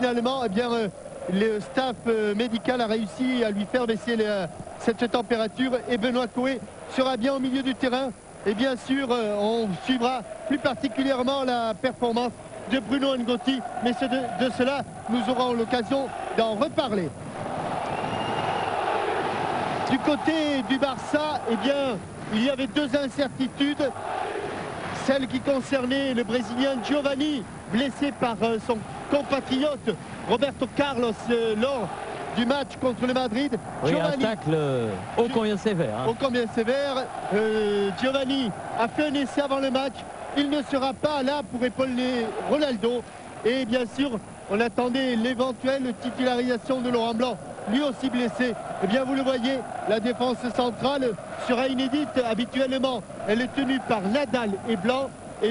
finalement, eh bien, le staff médical a réussi à lui faire baisser cette température et Benoît Coé sera bien au milieu du terrain. Et bien sûr, on suivra plus particulièrement la performance de Bruno Ngotti, mais de cela, nous aurons l'occasion d'en reparler. Du côté du Barça, eh bien, il y avait deux incertitudes. Celle qui concernait le Brésilien Giovanni, blessé par son compatriote Roberto Carlos lors du match contre le Madrid. Oui, Giovanni, un tacle ô combien sévère. Hein. Ô combien sévère. Giovanni a fait un essai avant le match. Il ne sera pas là pour épauler Ronaldo. Et bien sûr, on attendait l'éventuelle titularisation de Laurent Blanc, lui aussi blessé. Eh bien, vous le voyez, la défense centrale sera inédite. Habituellement, elle est tenue par Nadal et Blanc. Et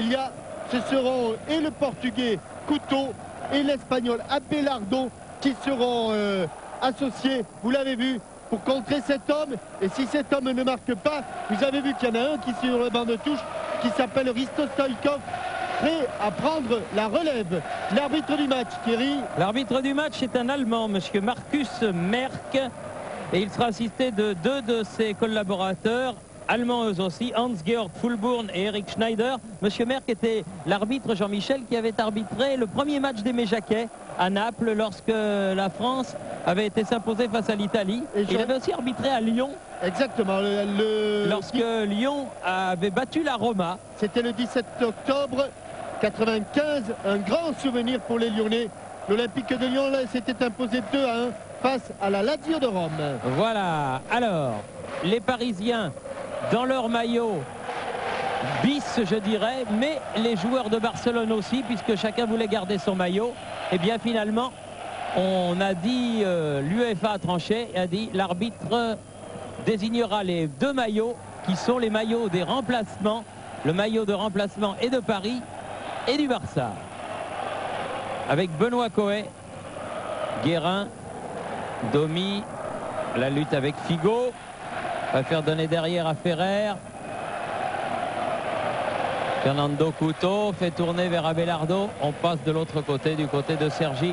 ce seront et le Portugais Couto et l'Espagnol Abelardo qui seront associés, vous l'avez vu, pour contrer cet homme. Et si cet homme ne marque pas, vous avez vu qu'il y en a un qui est sur le banc de touche, qui s'appelle Risto Stoïkov, prêt à prendre la relève. L'arbitre du match, Thierry. L'arbitre du match est un Allemand, monsieur Markus Merck, et il sera assisté de deux de ses collaborateurs, allemands eux aussi, Hans-Georg Fulbourn et Eric Schneider. Monsieur Merck était l'arbitre Jean-Michel qui avait arbitré le premier match d'Aimé Jacquet à Naples lorsque la France avait été s'imposer face à l'Italie. Il avait aussi arbitré à Lyon. Exactement. Lorsque Lyon avait battu la Roma. C'était le 17 octobre 95. Un grand souvenir pour les Lyonnais. L'Olympique de Lyon s'était imposé 2-1 face à la Lazio de Rome. Voilà. Alors, les Parisiens dans leur maillot bis, je dirais, mais les joueurs de Barcelone aussi, puisque chacun voulait garder son maillot. Et bien finalement, on a dit, l'UEFA a tranché et a dit l'arbitre désignera les deux maillots qui sont les maillots des remplacements. Le maillot de remplacement est de Paris et du Barça. Avec Benoît Coé, Guérin, Domi, la lutte avec Figo. Va faire donner derrière à Ferrer. Fernando Couto fait tourner vers Abelardo. On passe de l'autre côté, du côté de Sergi,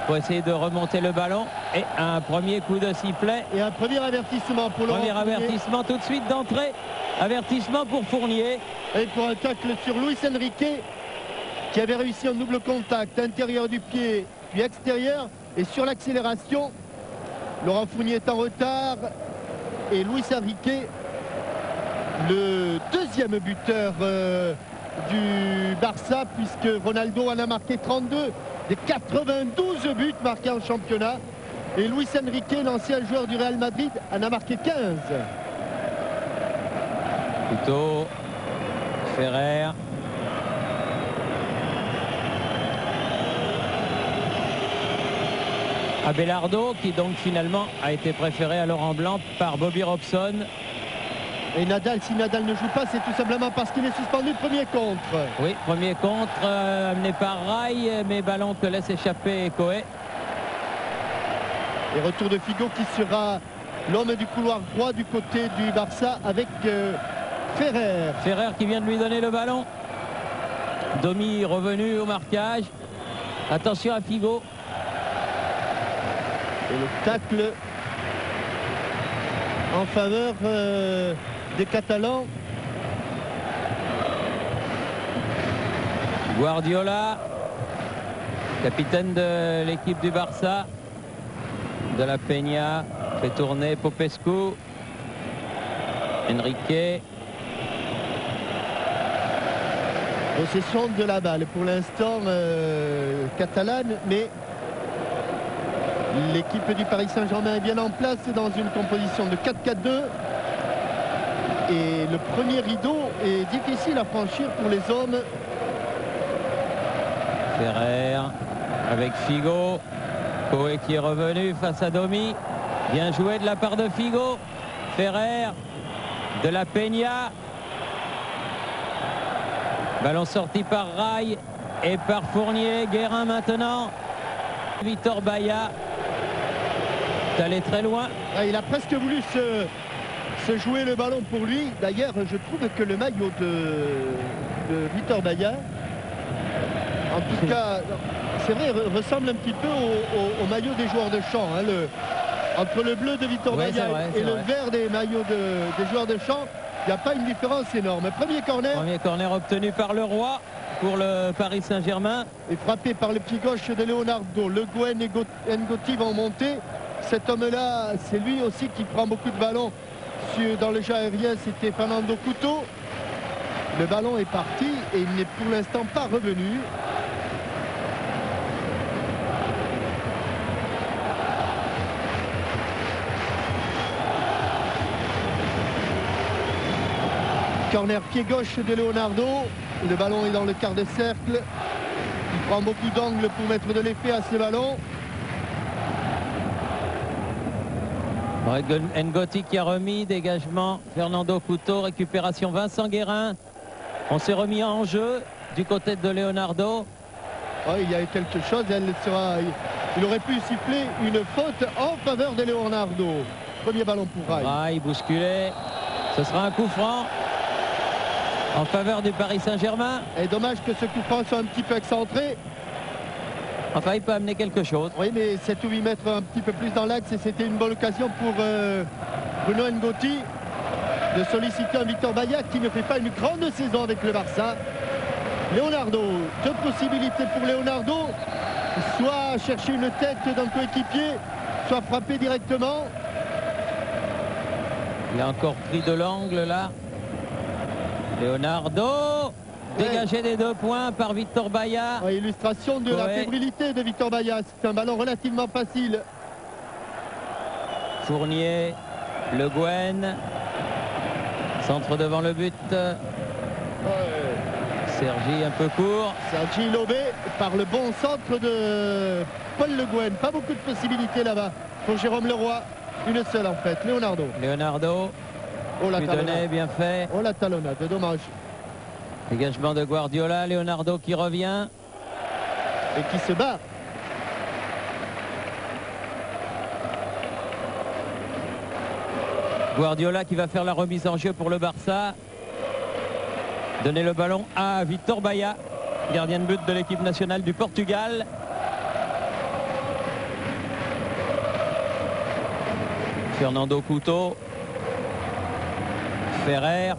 pour essayer de remonter le ballon. Et un premier coup de sifflet. Et un premier avertissement pour Laurent Fournier. Premier avertissement tout de suite d'entrée. Avertissement pour Fournier. Et pour un tacle sur Luis Enrique, qui avait réussi un double contact intérieur du pied puis extérieur. Et sur l'accélération, Laurent Fournier est en retard. Et Luis Enrique, le deuxième buteur du Barça, puisque Ronaldo en a marqué 32 des 92 buts marqués en championnat. Et Luis Enrique, l'ancien joueur du Real Madrid, en a marqué 15. Couto, Ferrer. Abelardo qui donc finalement a été préféré à Laurent Blanc par Bobby Robson. Et Nadal, si Nadal ne joue pas, c'est tout simplement parce qu'il est suspendu. Premier contre. Oui, premier contre amené par Rai, mais ballon que laisse échapper Coé. Et retour de Figo qui sera l'homme du couloir droit du côté du Barça avec Ferrer. Ferrer qui vient de lui donner le ballon. Domi revenu au marquage. Attention à Figo. Et le tacle en faveur des Catalans. Guardiola, capitaine de l'équipe du Barça. De la Peña, fait tourner Popescu. Enrique. Possession de la balle pour l'instant catalane, mais l'équipe du Paris Saint-Germain est bien en place dans une composition de 4-4-2. Et le premier rideau est difficile à franchir pour les hommes. Ferrer avec Figo. Coé qui est revenu face à Domi. Bien joué de la part de Figo. Ferrer, de la Peña. Ballon sorti par Rai et par Fournier. Guérin maintenant. Vitor Baia. C'est allé très loin. Il a presque voulu se jouer le ballon pour lui. D'ailleurs, je trouve que le maillot de Vitor Baia, en tout cas, c'est vrai, ressemble un petit peu au maillot des joueurs de champ. Hein, entre le bleu de Victor Baillat et le vert des maillots des joueurs de champ, il n'y a pas une différence énorme. Premier corner. Premier corner obtenu par Leroy pour le Paris Saint-Germain. Et frappé par le pied gauche de Leonardo. Le Guen et Ngoti vont monter. Cet homme-là, c'est lui aussi qui prend beaucoup de ballons dans le jeu aérien. C'était Fernando Couto. Le ballon est parti et il n'est pour l'instant pas revenu. Corner pied gauche de Leonardo. Le ballon est dans le quart de cercle. Il prend beaucoup d'angles pour mettre de l'effet à ce ballon. Ngoti qui a remis, dégagement Fernando Couto, récupération Vincent Guérin. On s'est remis en jeu du côté de Leonardo. Oh, il y a quelque chose, il aurait pu siffler une faute en faveur de Leonardo. Premier ballon pour Rai. Rai bousculé, ce sera un coup franc en faveur du Paris Saint-Germain. Et dommage que ce coup franc soit un petit peu excentré. Enfin, il peut amener quelque chose. Oui, mais 7 ou 8 mètres un petit peu plus dans l'axe et c'était une bonne occasion pour Bruno Ngoti de solliciter un Victor Baillat qui ne fait pas une grande saison avec le Barça. Leonardo, deux possibilités pour Leonardo. Soit chercher une tête d'un coéquipier, soit frapper directement. Il a encore pris de l'angle là. Leonardo, dégagé des 2 points par Victor Baillat. Illustration de la fébrilité de Victor Baillat. C'est un ballon relativement facile. Fournier, Le Guen. Centre devant le but. Sergi un peu court. Sergi lobé par le bon centre de Paul Le Guen. Pas beaucoup de possibilités là-bas pour Jérôme Leroy. Une seule en fait, Leonardo. Oh, la talonnade, bien fait. Oh, la talonnade, dommage. Dégagement de Guardiola, Leonardo qui revient. Et qui se bat. Guardiola qui va faire la remise en jeu pour le Barça. Donner le ballon à Victor Baillat, gardien de but de l'équipe nationale du Portugal. Fernando Couto. Ferrer.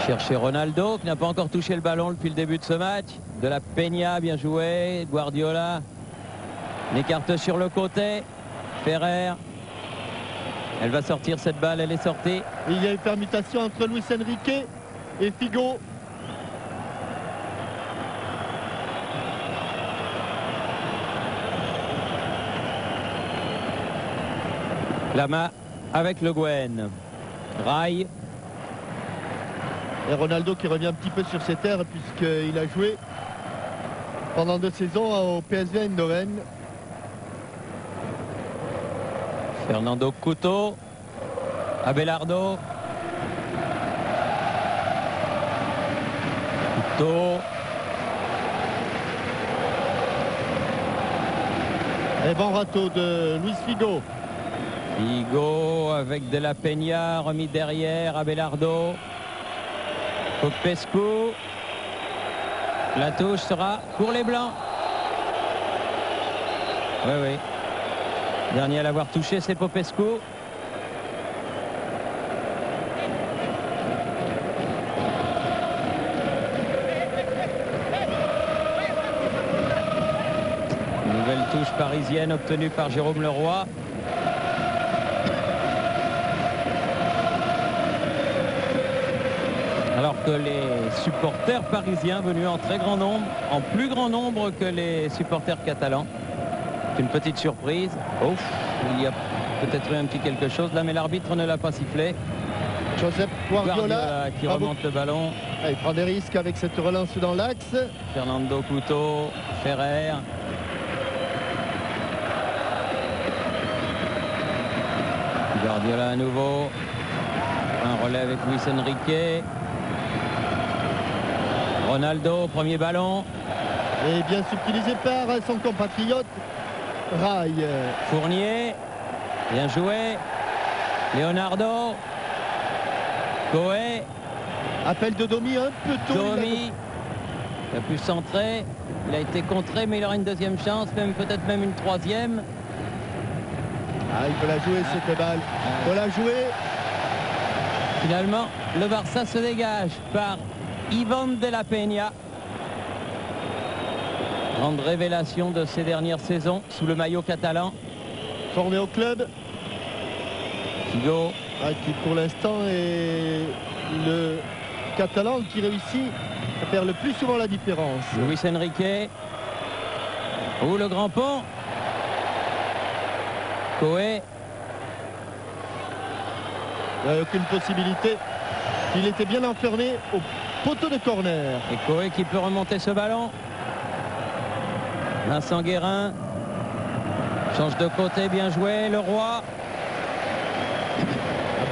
Chercher Ronaldo qui n'a pas encore touché le ballon depuis le début de ce match. De la Peña, bien joué. Guardiola l'écarte sur le côté. Ferrer. Elle va sortir cette balle, elle est sortie. Il y a une permutation entre Luis Enrique et Figo. Lama avec Le Guen. Rai. Et Ronaldo qui revient un petit peu sur ses terres puisqu'il a joué pendant 2 saisons au PSV Eindhoven. Fernando Couto. Abelardo. Couto. Et bon râteau de Luis Figo. Figo avec De la Peña, remis derrière, Abelardo. Popescu. La touche sera pour les Blancs. Oui, oui. Dernier à l'avoir touché, c'est Popescu. Nouvelle touche parisienne obtenue par Jérôme Leroy. Alors que les supporters parisiens venus en très grand nombre, en plus grand nombre que les supporters catalans. Une petite surprise. Oh, il y a peut-être eu un petit quelque chose là, mais l'arbitre ne l'a pas sifflé. Josep Guardiola qui remonte le ballon. Il prend des risques avec cette relance dans l'axe. Fernando Couto, Ferrer. Guardiola à nouveau. Un relais avec Luis Enrique. Ronaldo, premier ballon. Et bien subtilisé par son compatriote Rai. Fournier, bien joué. Leonardo. Coé. Appel de Domi un peu tôt. Domi. Il a pu centrer. Il a été contré, mais il aura une deuxième chance, peut-être même une troisième. Ah, il faut la jouer cette balle. Il faut la jouer. Finalement, le Barça se dégage par Ivan de la Peña. Grande révélation de ces dernières saisons sous le maillot catalan. Formé au club. Figo. Qui pour l'instant est le Catalan qui réussit à faire le plus souvent la différence. Luis Enrique. Ou le grand pont. Coé. Il n'y a aucune possibilité. Il était bien enfermé au poteau de corner. Et Coé qui peut remonter ce ballon. Vincent Guérin. Change de côté, bien joué. Le Roi.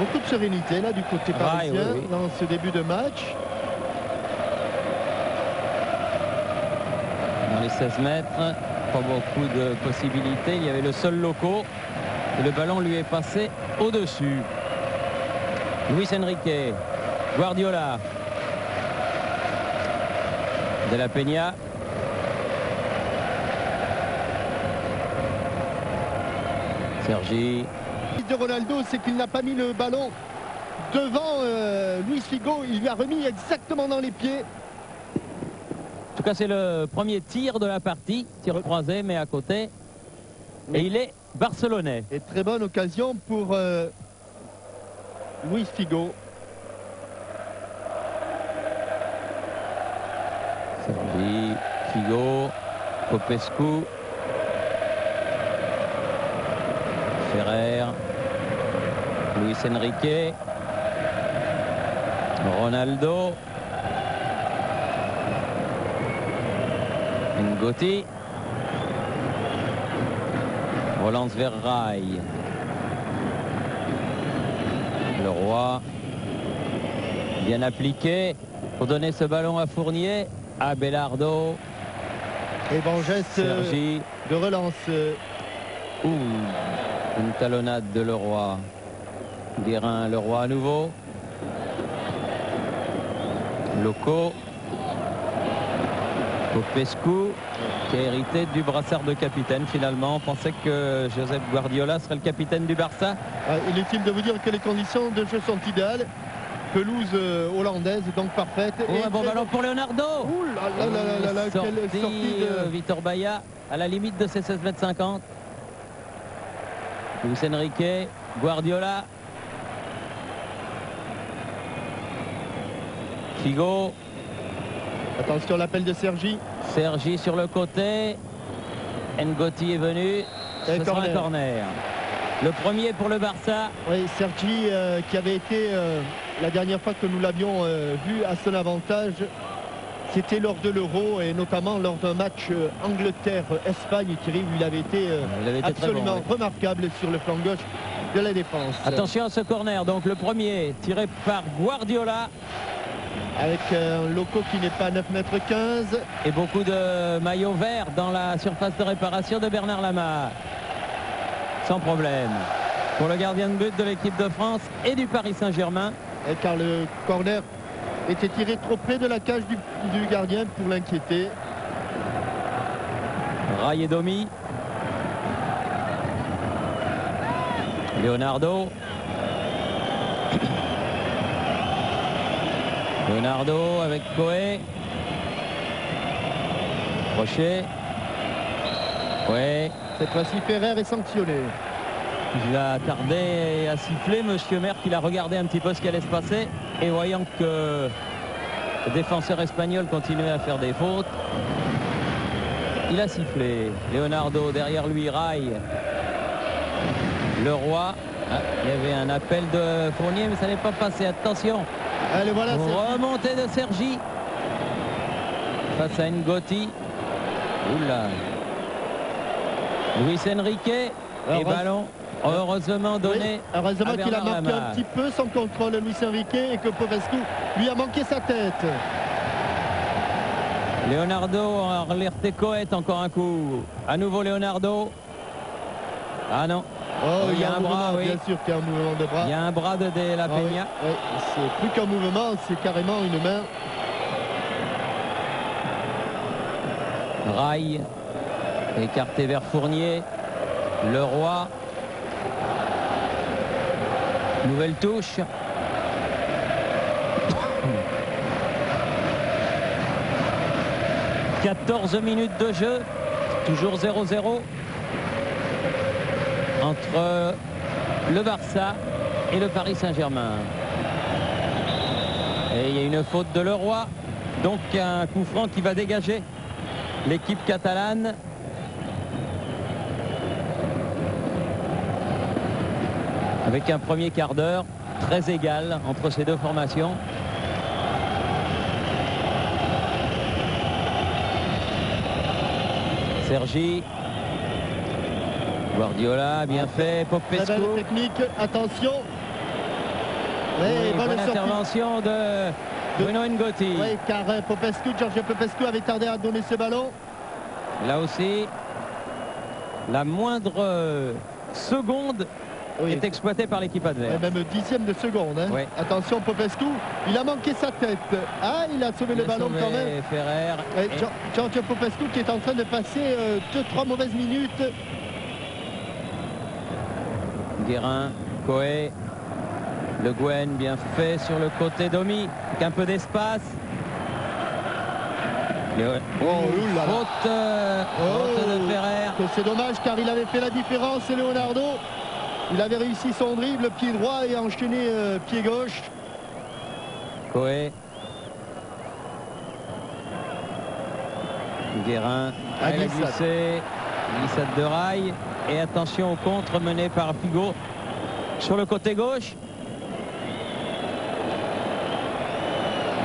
Beaucoup de sérénité là du côté parisien oui. Dans ce début de match. Dans les 16 mètres, pas beaucoup de possibilités. Il y avait le seul loco et le ballon lui est passé au-dessus. Luis Enrique, Guardiola, de la Peña. Sergi. De Ronaldo, c'est qu'il n'a pas mis le ballon devant Luis Figo. Il lui a remis exactement dans les pieds. En tout cas, c'est le premier tir de la partie. Tir croisé, mais à côté. Et il est barcelonais. Et très bonne occasion pour Luis Figo. Sergi, Figo, Popescu. Ferrer, Luis Enrique, Ronaldo, Ngoti, relance vers Rail, le Roi, bien appliqué pour donner ce ballon à Fournier, à Belardo, et bon geste Sergi. de relance. Une talonnade de Leroy. Guérin, Leroy à nouveau. Loco. Popescu, qui a hérité du brassard de capitaine finalement. On pensait que Josep Guardiola serait le capitaine du Barça. Inutile de vous dire que les conditions de jeu sont idéales. Pelouse hollandaise, donc parfaite. Et un bon ballon pour Leonardo. Ouh là là là, quelle sortie de Vitor Baia à la limite de ses 16,50 m. Luis Enrique, Guardiola, Figo. Attention, l'appel de Sergi. Sergi sur le côté. Ngoti est venu. Ce sera un corner. Le premier pour le Barça. Oui, Sergi qui avait été la dernière fois que nous l'avions vu à son avantage. C'était lors de l'Euro et notamment lors d'un match Angleterre-Espagne, Thierry, où il avait été absolument remarquable sur le flanc gauche de la défense. Attention à ce corner, donc le premier tiré par Guardiola. Avec un loco qui n'est pas à 9,15 m. Et beaucoup de maillots verts dans la surface de réparation de Bernard Lama. Sans problème. Pour le gardien de but de l'équipe de France et du Paris Saint-Germain. Car le corner était tiré trop près de la cage du gardien pour l'inquiéter. Ray et Domi. Leonardo. Leonardo avec Coé. Crochet. Ouais. Cette fois-ci, Ferrer est sanctionné. Il a tardé à siffler, monsieur Merck. Il a regardé un petit peu ce qui allait se passer. Et voyant que le défenseur espagnol continuait à faire des fautes, il a sifflé. Leonardo, derrière lui, Ray. Le Roi. Ah, il y avait un appel de Fournier, mais ça n'est pas passé. Attention. Allez, voilà, remontée de Sergi. Face à Ngoti. Oula. Luis Enrique. Et ballon. Heureusement donné. Oui, heureusement qu'il a marqué Lama. un petit peu son contrôle, Luis Enrique, et que Popescu lui a manqué sa tête. Leonardo a alerté Coët encore un coup. À nouveau Leonardo. Ah non. Oh, il y a un bras, oui. Bien sûr qu'il y a un mouvement de bras. Il y a un bras de la Peña. Oui. C'est plus qu'un mouvement, c'est carrément une main. Rail écarté vers Fournier. Leroy. Nouvelle touche. « 14 minutes de jeu, toujours 0-0 entre le Barça et le Paris Saint-Germain. Et il y a une faute de Leroy, donc un coup franc qui va dégager l'équipe catalane. Avec un premier quart d'heure très égal entre ces deux formations. Sergi. Guardiola, bien fait. Popescu. Très belle technique, attention. Oui, bonne intervention de Bruno Ngotti. Oui, car Giorgio Popescu avait tardé à donner ce ballon. Là aussi, la moindre seconde est exploitée par l'équipe adverse. Même dixième de seconde. Hein. Oui. Attention, Popescu, il a manqué sa tête. Ah, il a sauvé le ballon quand même. Ferrer. Giorgio Popescu qui est en train de passer 2-3 mauvaises minutes. Guérin, Coé, Le Guen, bien fait sur le côté Domi, avec un peu d'espace. Faute de Ferrer. C'est dommage car il avait fait la différence, Leonardo. Il avait réussi son dribble, pied droit et enchaîné pied gauche. Coé. Guérin, elle a glissé. Glissade de Rail. Et attention au contre mené par Figo sur le côté gauche.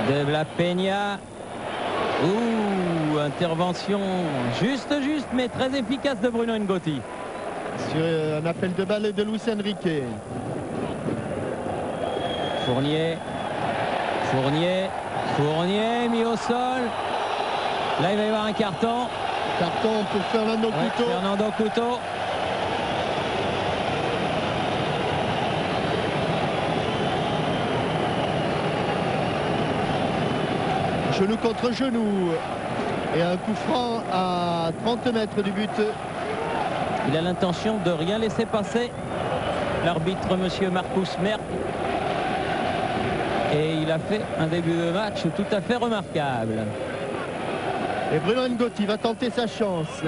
De la Peña. Ouh, intervention juste mais très efficace de Bruno Ngotti. Sur un appel de balle de Luis Enrique. Fournier mis au sol. Là il va y avoir un carton. Carton pour Fernando Couto. Fernando Couto. Genou contre genou. Et un coup franc à 30 mètres du but. Il a l'intention de rien laisser passer. L'arbitre, monsieur Marcus Merck. Et il a fait un début de match tout à fait remarquable. Et Bruno Ngotti va tenter sa chance.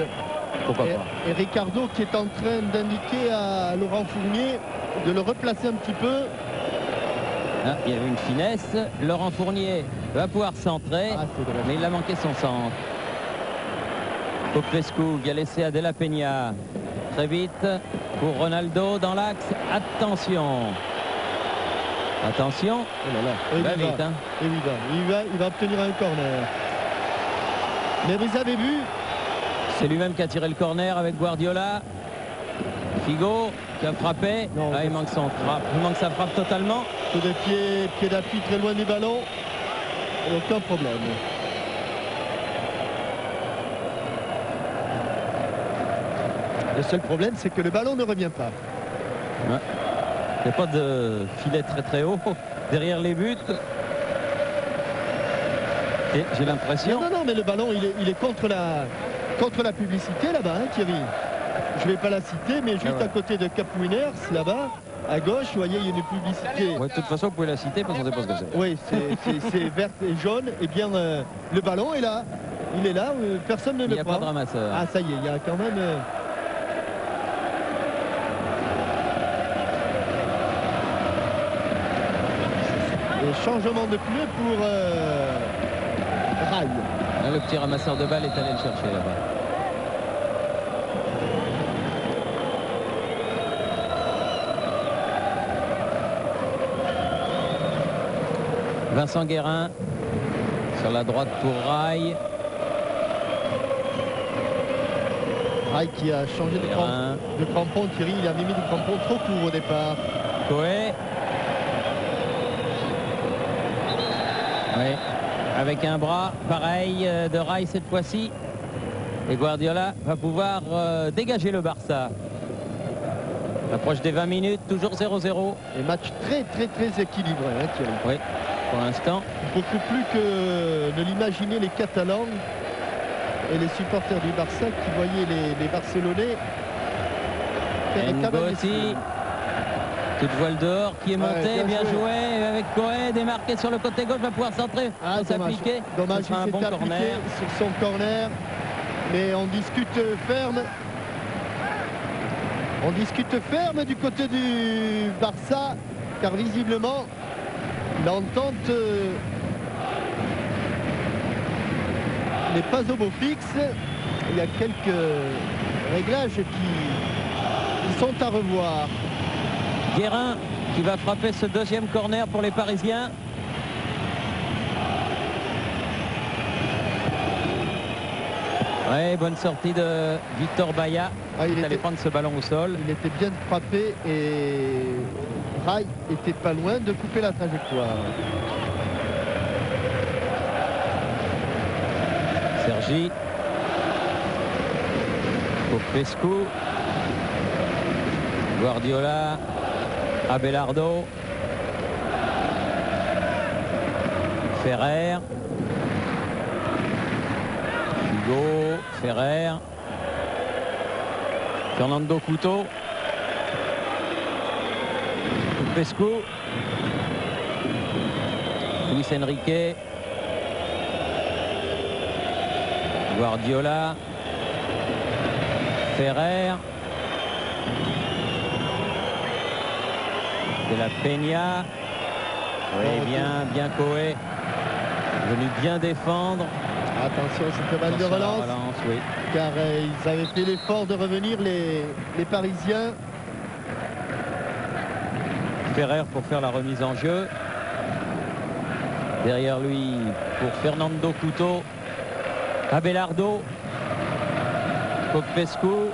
Pourquoi pas. Et Ricardo qui est en train d'indiquer à Laurent Fournier de le replacer un petit peu. Ah, il y avait une finesse. Laurent Fournier va pouvoir centrer, mais il a manqué son centre. Popescu qui a laissé à De la Peña. Très vite pour Ronaldo dans l'axe. Attention. Attention. Oh là là. Il va va vite. Hein. Et il va obtenir un corner. Mais vous avez vu. C'est lui-même qui a tiré le corner avec Guardiola. Figo qui a frappé. Non, il manque son frappe. Il manque sa frappe totalement. Coup de pied d'appui très loin du ballon. Et aucun problème. Le seul problème, c'est que le ballon ne revient pas. Ouais. Il n'y a pas de filet très haut derrière les buts. Et j'ai l'impression... Non, mais le ballon, il est contre la publicité là-bas, hein, Thierry. Je ne vais pas la citer, mais juste à côté de Cap Winners, là-bas, à gauche, vous voyez, il y a une publicité. Ouais, de toute façon, vous pouvez la citer parce qu'on ne sait pas ce que c'est. Oui, c'est vert et jaune. Et bien, le ballon est là. Il est là, personne ne le prend. Il n'y a pas de ramasseur. Ah, ça y est, il y a quand même... changement de pneu pour Rail. Là, le petit ramasseur de balles est allé le chercher là-bas. Vincent Guérin sur la droite pour Rail. Rail qui a changé de crampon, Thierry. Il avait mis des crampons trop courts au départ. Coé. Oui, avec un bras pareil de Rail cette fois-ci. Et Guardiola va pouvoir dégager le Barça. Approche des 20 minutes, toujours 0-0. Et match très équilibré, hein, Thierry. Oui, pour l'instant. Beaucoup plus que de l'imaginer les Catalans. et les supporters du Barça qui voyaient les Barcelonais faire un cabane Ngoti, toute voile dehors qui est montée, bien joué avec Coed, démarqué sur le côté gauche, va pouvoir centrer, s'appliquer. Dommage, ce sera un il bon s'est appliqué corner. sur son corner, mais on discute ferme. On discute ferme du côté du Barça, car visiblement l'entente n'est pas au beau fixe. Il y a quelques réglages qui sont à revoir. Guérin qui va frapper ce deuxième corner pour les Parisiens. Ouais, bonne sortie de Victor Baillat. Il allait prendre ce ballon au sol. Il était bien frappé et Rai était pas loin de couper la trajectoire. Sergi. Popescu. Guardiola. Abelardo. Ferrer. Figo. Ferrer. Fernando Couto. Popescu. Luis Enrique. Guardiola. Ferrer. De la Peña. Oui, bien Coé. Venu bien défendre. Attention, cette balle de relance. Oui. Car ils avaient fait l'effort de revenir, les Parisiens. Ferrer pour faire la remise en jeu. Derrière lui pour Fernando Couto. Abelardo. Popescu.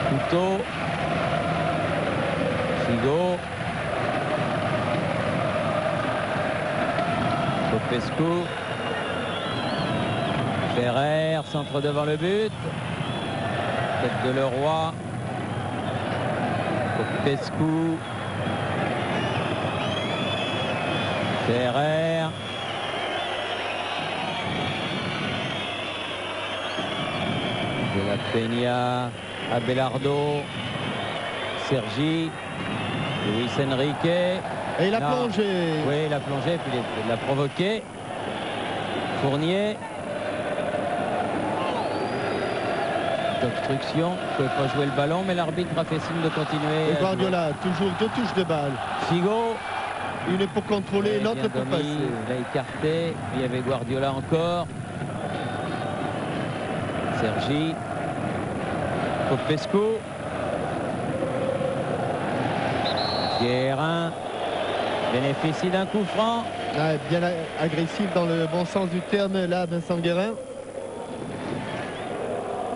Couto. Figo. Popescu. Ferrer, centre devant le but. Tête de Leroy. Popescu. Ferrer. De la Peña. Abelardo. Sergi. Luis Enrique. Et il a plongé. Oui, il a plongé, puis il l'a provoqué. Fournier. Obstruction. Il ne pouvait pas jouer le ballon, mais l'arbitre a fait signe de continuer. Et Guardiola, toujours deux touches de balle. Figo. Une pour contrôler, l'autre pour passer. Il a écarté. Il y avait Guardiola encore. Sergi. Popescu. Guérin bénéficie d'un coup franc. Ouais, bien agressif dans le bon sens du terme là, Vincent Guérin.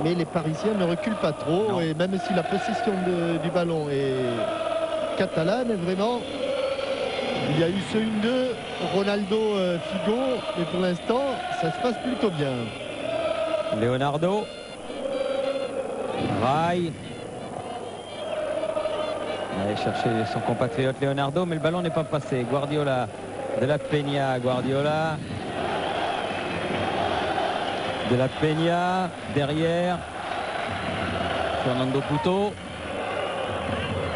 Mais les Parisiens ne reculent pas trop. Non. Et même si la possession du ballon est catalane, vraiment, il y a eu ce 1-2, Ronaldo, Figo, mais pour l'instant, ça se passe plutôt bien. Leonardo. Rai. Allait chercher son compatriote Leonardo, mais le ballon n'est pas passé. Guardiola, de la Peña, Guardiola. De la Peña, derrière. Fernando Couto.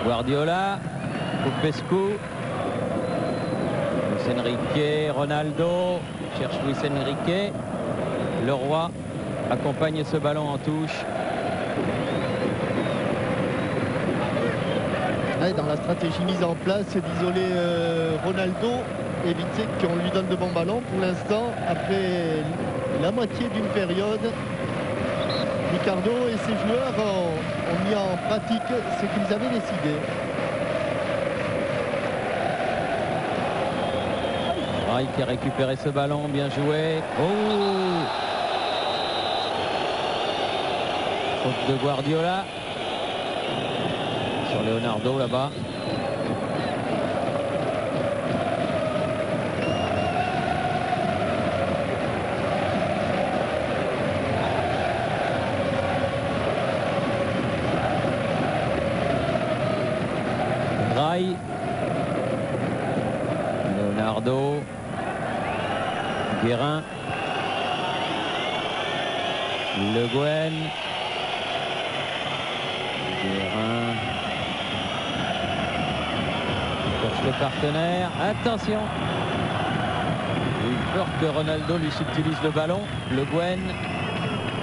Guardiola. Popescu. Luis Enrique, Ronaldo. Cherche Luis Enrique. Leroy accompagne ce ballon en touche. Dans la stratégie mise en place, c'est d'isoler Ronaldo, éviter qu'on lui donne de bons ballons. Pour l'instant, après la moitié d'une période, Ricardo et ses joueurs ont mis en pratique ce qu'ils avaient décidé. Rai qui a récupéré ce ballon, bien joué. Oh! Faute de Guardiola. Sur Leonardo là-bas. Rai. Leonardo. Le Guen. Guérin. Cherche le partenaire. Attention. Il a peur que Ronaldo lui subtilise le ballon. Le Guen.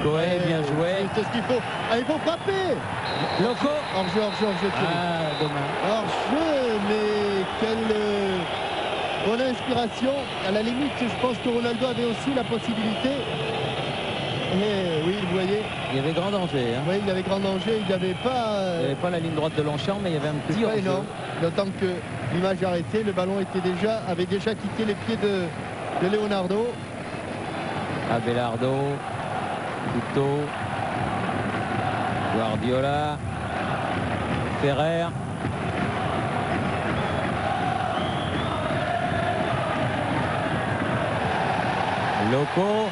Coé, bien joué. C'est ce qu'il faut. Ah, il faut frapper. Loco. Hors-jeu, hors-jeu. Ah, dommage. Hors-jeu, mais quelle bonne inspiration. À la limite, je pense que Ronaldo avait aussi la possibilité. Et oui, vous voyez. Il y avait grand danger. Hein. Oui, il y avait grand danger. Il n'y avait pas. Il n'y avait pas la ligne droite de Longchamp, mais il y avait un petit pas hors-jeu. énorme. D'autant que l'image arrêtée, le ballon avait déjà quitté les pieds de Leonardo. Abelardo. Couteau. Guardiola. Ferrer. Loco.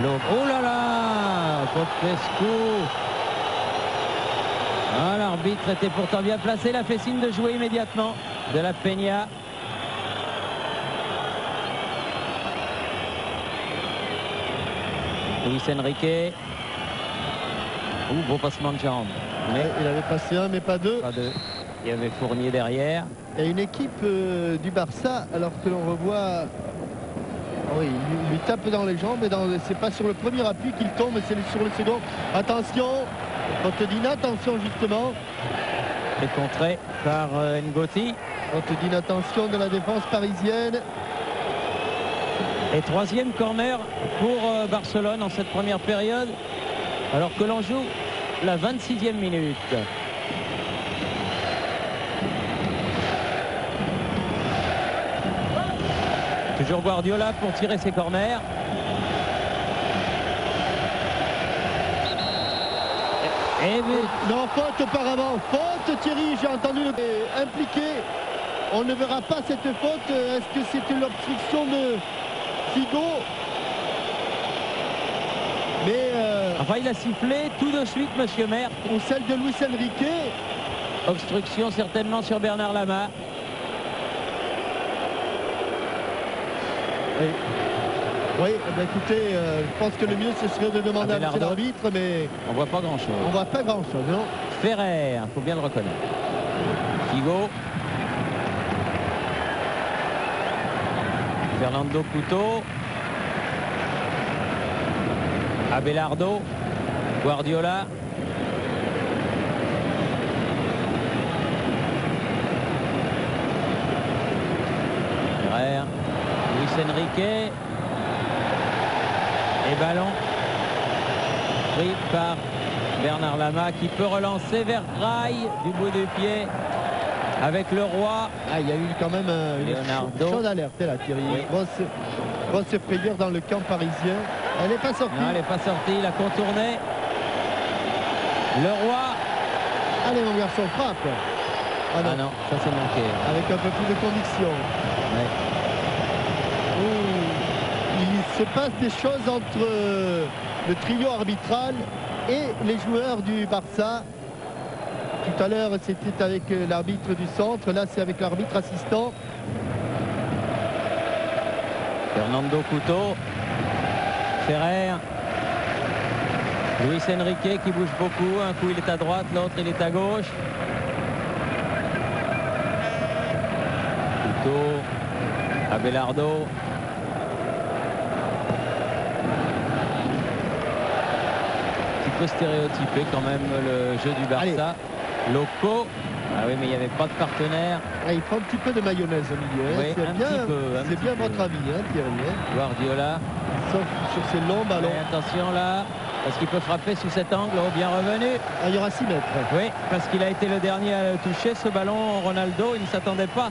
Oh là là, Popescu. Ah, l'arbitre était pourtant bien placé, il a fait signe de jouer immédiatement de la Peña. Luis Enrique. Beau passement de jambe. Mais il avait passé un, mais pas deux. Pas deux. Il y avait Fournier derrière. Et une équipe du Barça, alors que l'on revoit. Oui, il lui tape dans les jambes et c'est pas sur le premier appui qu'il tombe, c'est sur le second. Attention, faute d'inattention justement. Et contré par Ngoti. Faute d'inattention de la défense parisienne. Et troisième corner pour Barcelone en cette première période, alors que l'on joue la 26e minute. Toujours Guardiola pour tirer ses corners. Non, faute auparavant. Faute, Thierry, j'ai entendu le impliqué. On ne verra pas cette faute. Est-ce que c'était l'obstruction de Figo? Mais enfin, il a sifflé tout de suite, monsieur Merck. Ou celle de Luis Enrique. Obstruction certainement sur Bernard Lama. Oui, ben écoutez, je pense que le mieux ce serait de demander à l'arbitre, mais on voit pas grand-chose. On voit pas grand-chose, non. Ferrer, faut bien le reconnaître. Figo. Fernando Couto. Abelardo. Guardiola. Ferrer. Luis Enrique. Et ballon pris par Bernard Lama qui peut relancer vers Graille du bout du pied avec le Roi. Ah, il y a eu quand même une chaude alerte là, Thierry. Oui. Grosse frayeur dans le camp parisien. Elle n'est pas sortie. Non, elle n'est pas sortie, il a contourné. Le Roi. Allez mon garçon, frappe. Ah non, ça c'est manqué. Avec un peu plus de conviction. Ouais. Il se passe des choses entre le trio arbitral et les joueurs du Barça. Tout à l'heure c'était avec l'arbitre du centre, là c'est avec l'arbitre assistant. Fernando Couto. Ferrer. Luis Enrique qui bouge beaucoup, un coup il est à droite, l'autre il est à gauche. Couto. Abelardo. Peu stéréotypé quand même le jeu du Barça. Allez. Loco. Ah oui, mais il n'y avait pas de partenaire. Ah, il prend un petit peu de mayonnaise au milieu. Oui, c'est bien votre avis, hein, Thierry. Guardiola. Sauf sur ces longs ballons. Et attention là, parce qu'il peut frapper sous cet angle. Oh, bien revenu. Ah, il y aura 6 mètres. Oui, parce qu'il a été le dernier à le toucher. Ce ballon, Ronaldo, il ne s'attendait pas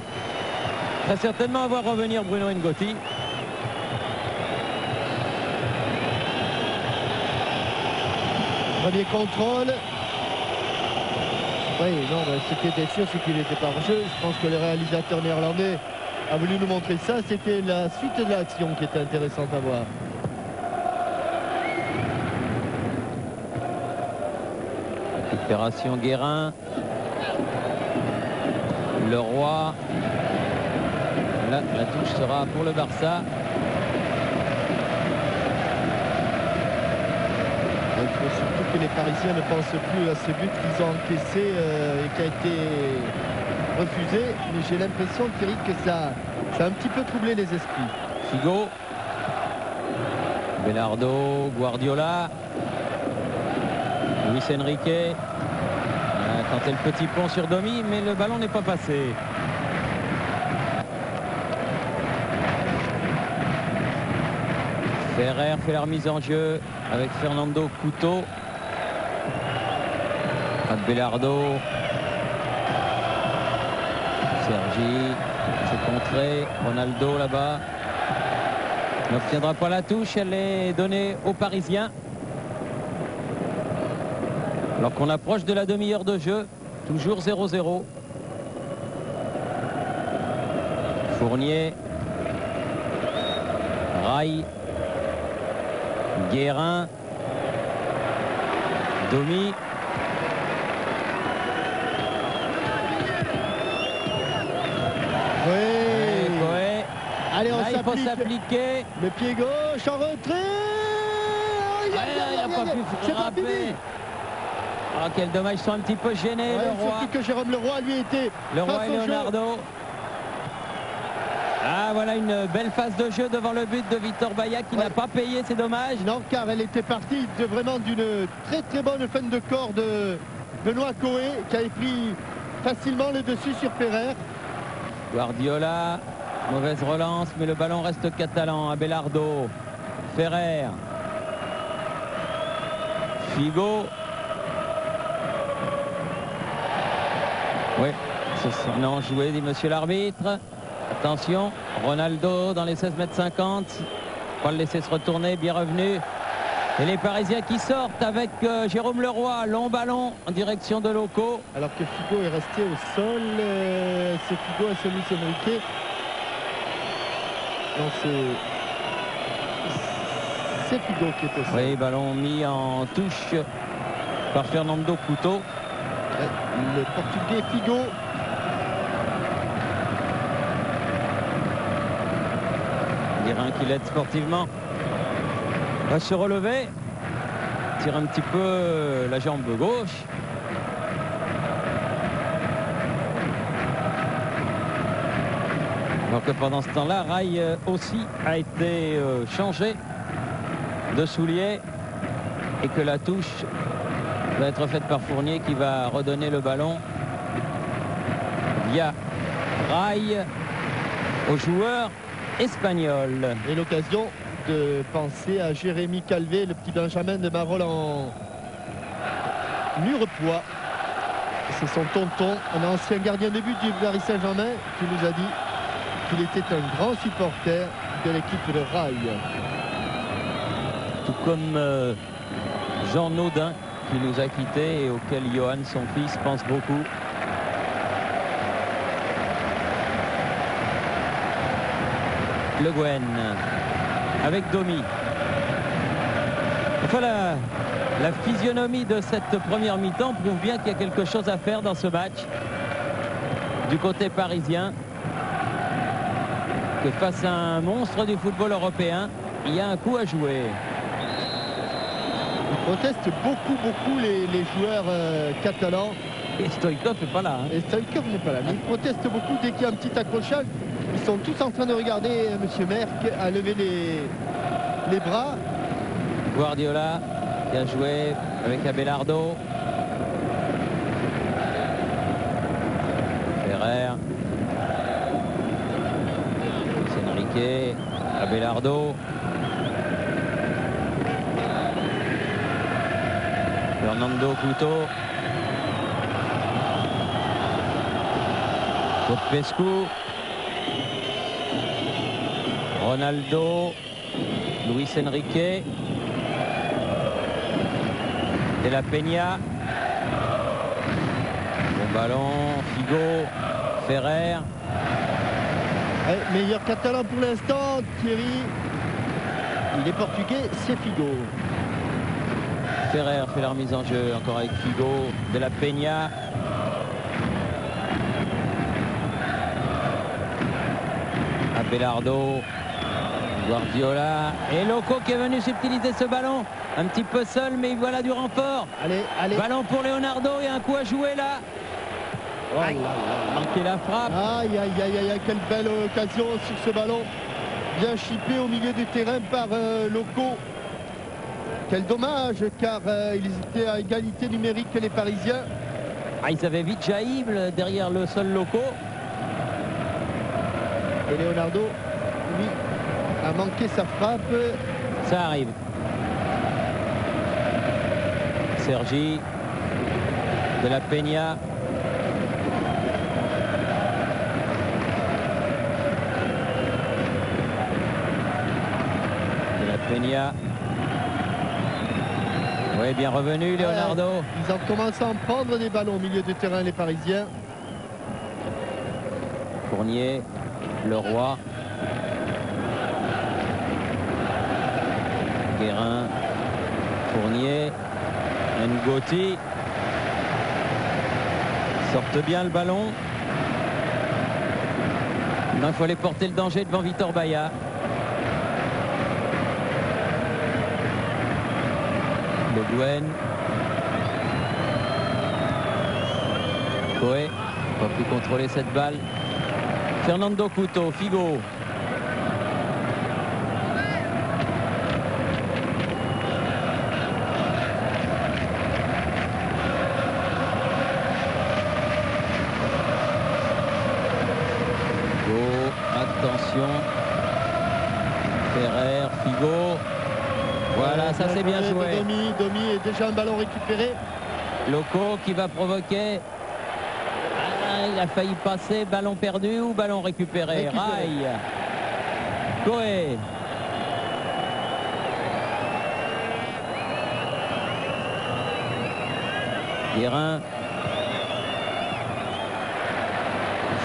très certainement à voir revenir Bruno Ngoti. Premier contrôle. Oui, non, ce qui était sûr, c'est qu'il n'était pas en jeu. Je pense que le réalisateur néerlandais a voulu nous montrer ça. C'était la suite de l'action qui était intéressante à voir. Récupération Guérin. Le Roi. Là, la touche sera pour le Barça. que les Parisiens ne pensent plus à ce but qu'ils ont encaissé et qui a été refusé. Mais j'ai l'impression, Thierry, que ça a un petit peu troublé les esprits. Figo, Belardo, Guardiola, Luis Enrique. Tentait le petit pont sur Domi, mais le ballon n'est pas passé. Ferrer fait la remise en jeu avec Fernando Couto. Belardo. Sergi, c'est contré. Ronaldo là-bas. N'obtiendra pas la touche, elle est donnée aux Parisiens. Alors qu'on approche de la demi-heure de jeu, toujours 0-0. Fournier, Rai, Guérin, Domi. Oui. Allez, on il faut s'appliquer. Le pied gauche en retrait. Il n'a pas pu frapper. Ah, quel dommage, ils sont un petit peu gênés, ouais, le Roi. Surtout que Jérôme Leroy, lui, était le Roi et Leonardo. Ah, voilà une belle phase de jeu devant le but de Victor Bailly qui n'a pas payé, c'est dommage. Non, car elle était partie vraiment d'une très très bonne fin de corps de Benoît Coé qui avait pris facilement le dessus sur Ferrer. Guardiola, mauvaise relance, mais le ballon reste catalan. Abelardo, Ferrer, Figo. Oui, c'est non joué, dit monsieur l'arbitre. Attention, Ronaldo dans les 16,50 m. Pas le laisser se retourner, bien revenu. Et les Parisiens qui sortent avec Jérôme Leroy, long ballon en direction de Loco. Alors que Figo est resté au sol. C'est Figo et c'est Luis Enrique. Non, c'est Figo qui est au sol. Oui, ballon mis en touche par Fernando Couto. Le Portugais Figo. Guérin qui l'aide sportivement. Va se relever. Tire un petit peu la jambe gauche. Alors que pendant ce temps-là, Rai aussi a été changé de soulier et que la touche va être faite par Fournier qui va redonner le ballon via Rai au joueur espagnol. Et l'occasion de penser à Jérémy Calvé, le petit Benjamin de Marolles en Mirepoix. C'est son tonton, un ancien gardien de but du Paris Saint-Germain, qui nous a dit qu'il était un grand supporter de l'équipe de Rai. Tout comme Jean Naudin qui nous a quittés et auquel Johan, son fils, pense beaucoup. Le Guen avec Domi. Enfin, la physionomie de cette première mi-temps prouve bien qu'il y a quelque chose à faire dans ce match du côté parisien, que face à un monstre du football européen, il y a un coup à jouer. Ils protestent beaucoup les joueurs catalans. Et Stoïkov n'est pas là. Hein. Et Stoïkov n'est pas là. Mais ils protestent beaucoup dès qu'il y a un petit accrochage. Ils sont tous en train de regarder M. Merck à lever les bras. Guardiola qui a joué avec Abelardo. Ferrer. Enrique. Abelardo. Fernando Couto. Popescu. Ronaldo. Luis Enrique. De la Peña. Bon ballon. Figo. Ferrer. Ouais, meilleur catalan pour l'instant, Thierry. Il est portugais, c'est Figo. Ferrer fait la remise en jeu encore avec Figo. De la Peña. Abelardo. Guardiola et Loco qui est venu subtiliser ce ballon. Un petit peu seul, mais voilà du renfort. Allez, allez. Ballon pour Leonardo, il y a un coup à jouer là. Oh Aïe, manqué la frappe. Aïe, aïe, aïe, aïe, quelle belle occasion sur ce ballon. Bien chippé au milieu du terrain par Loco. Quel dommage, car ils étaient à égalité numérique que les Parisiens. Ah, ils avaient vite jailli derrière le sol Loco. Et Leonardo, lui, a manqué sa frappe. Ça arrive. Sergi de la Peña. De la Peña. Oui, bien revenu Leonardo. Ils ont commencé à en prendre des ballons au milieu du terrain, les Parisiens. Fournier, Leroy. Guérin, Fournier, Ngoti. Sortent bien le ballon. Il faut aller porter le danger devant Vitor Baia. Le Guen. Coé, pas pu contrôler cette balle. Fernando Couto, Figo. Attention. Ferrer, Figo. Voilà, ça c'est bien joué. Domi est déjà un ballon récupéré. Loco qui va provoquer. Ah, il a failli passer. Ballon perdu ou ballon récupéré. Rail. Coé. Guérin.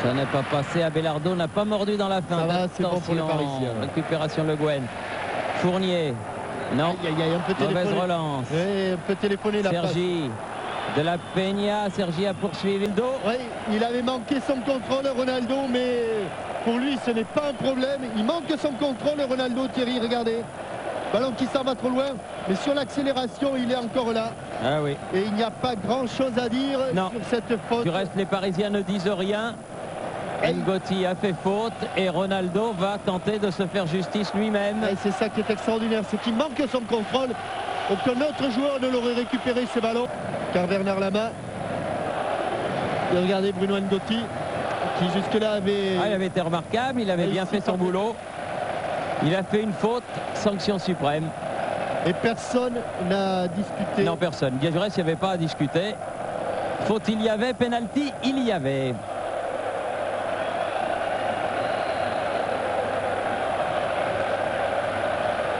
Ça n'est pas passé. Abelardo n'a pas mordu dans la fin. Ça va, c'est bon pour les Parisiens. Récupération Le Guen. Fournier. Non. Il y a un peu mauvaise relance. Oui, un peu téléphoné la Sergi de la Peña. Sergi a poursuivi le dos. Oui, il avait manqué son contrôle, Ronaldo, mais pour lui, ce n'est pas un problème. Il manque son contrôle, Ronaldo. Thierry, regardez. Ballon qui s'en va trop loin, mais sur l'accélération, il est encore là. Ah oui. Et il n'y a pas grand-chose à dire sur cette faute. Du reste, les Parisiens ne disent rien. Ngoti a fait faute et Ronaldo va tenter de se faire justice lui-même. C'est ça qui est extraordinaire, c'est qu'il manque son contrôle. Aucun autre joueur ne l'aurait récupéré ce ballon. Car Bernard Lama. Et regardez Bruno Ngoti qui jusque-là avait... Ah, il avait été remarquable, il avait bien fait son boulot. Il a fait une faute, sanction suprême. Et personne n'a discuté. Non, personne. Bien du reste, il n'y avait pas à discuter. Faute, il y avait. Penalty, il y avait.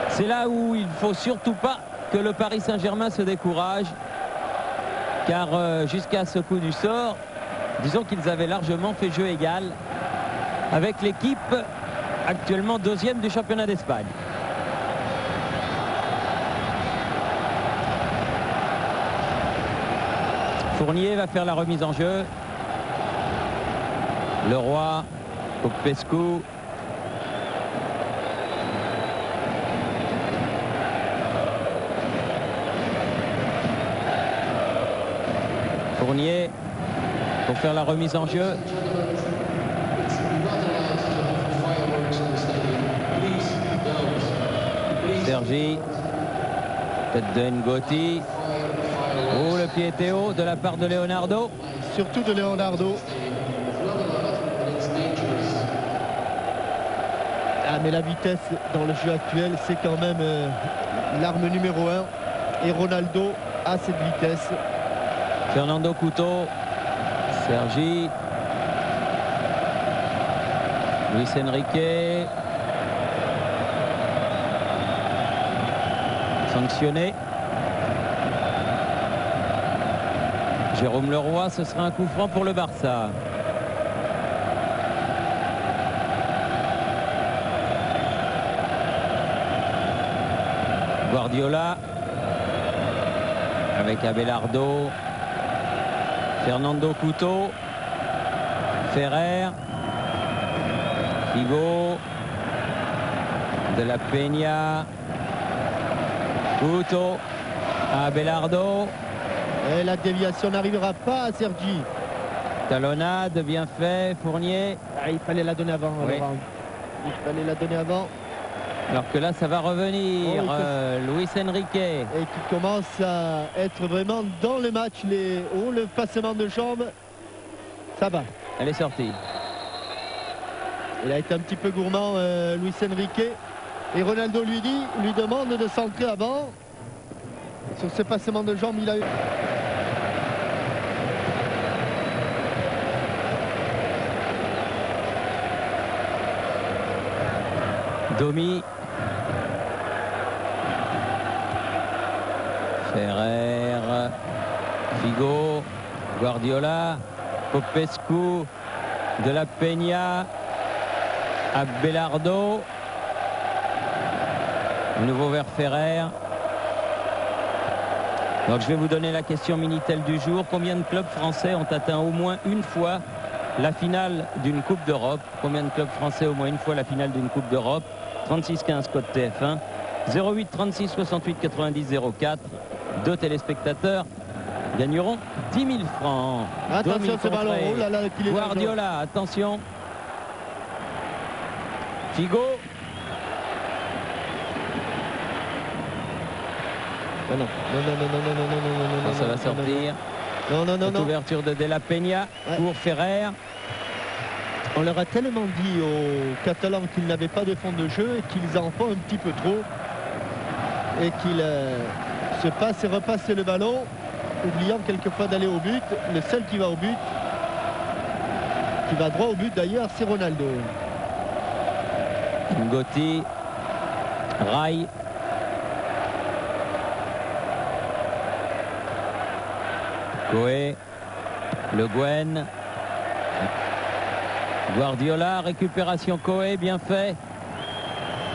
C'est là où il ne faut surtout pas que le Paris Saint-Germain se décourage. Car jusqu'à ce coup du sort, disons qu'ils avaient largement fait jeu égal avec l'équipe actuellement deuxième du championnat d'Espagne. Fournier va faire la remise en jeu. Leroy, Popescu. Fournier pour faire la remise en jeu. Sergi, tête de Ngoti. Oh, le pied était haut de la part de Leonardo. Surtout de Leonardo. Ah, mais la vitesse dans le jeu actuel, c'est quand même l'arme numéro 1. Et Ronaldo a cette vitesse. Fernando Couto, Sergi, Luis Enrique, sanctionné. Jérôme Leroy, ce sera un coup franc pour le Barça. Guardiola avec Abelardo. Fernando Couto, Ferrer, Figo, De la Peña. Couto. Abelardo. Et la déviation n'arrivera pas à Sergi. Talonnade, bien fait. Fournier. Ah, il fallait la donner avant. Oui. Laurent. Il fallait la donner avant. Alors que là, ça va revenir. Oh, Luis Enrique. Et qui commence à être vraiment dans le match. Le passement de jambes, ça va. Elle est sortie. Il a été un petit peu gourmand, Luis Enrique. Et Ronaldo lui demande de centrer avant. Sur ce passement de jambes, il a eu... Domi. Ferrer. Figo. Guardiola. Popescu. De la Peña. Abelardo. Nouveau vers Ferrer. Donc je vais vous donner la question Minitel du jour. Combien de clubs français ont atteint au moins une fois la finale d'une Coupe d'Europe? Combien de clubs français au moins une fois la finale d'une Coupe d'Europe? 36-15 code TF1. 08 36 68 90 04. Deux téléspectateurs gagneront 10 000 francs. Attention ce ballon. Oh là là, qu'il est Guardiola, attention. Figo. Non, non, non, Ça va sortir. Non. Ouverture de la Peña pour Ferrer. On leur a tellement dit aux Catalans qu'ils n'avaient pas de fond de jeu et qu'ils en font un petit peu trop. Et qu'ils se passent et repassent le ballon, oubliant quelquefois d'aller au but. Le seul qui va au but, qui va droit au but d'ailleurs, c'est Ronaldo. Gotti. Rai. Coé. Le Guen. Guardiola, récupération Coé, bien fait.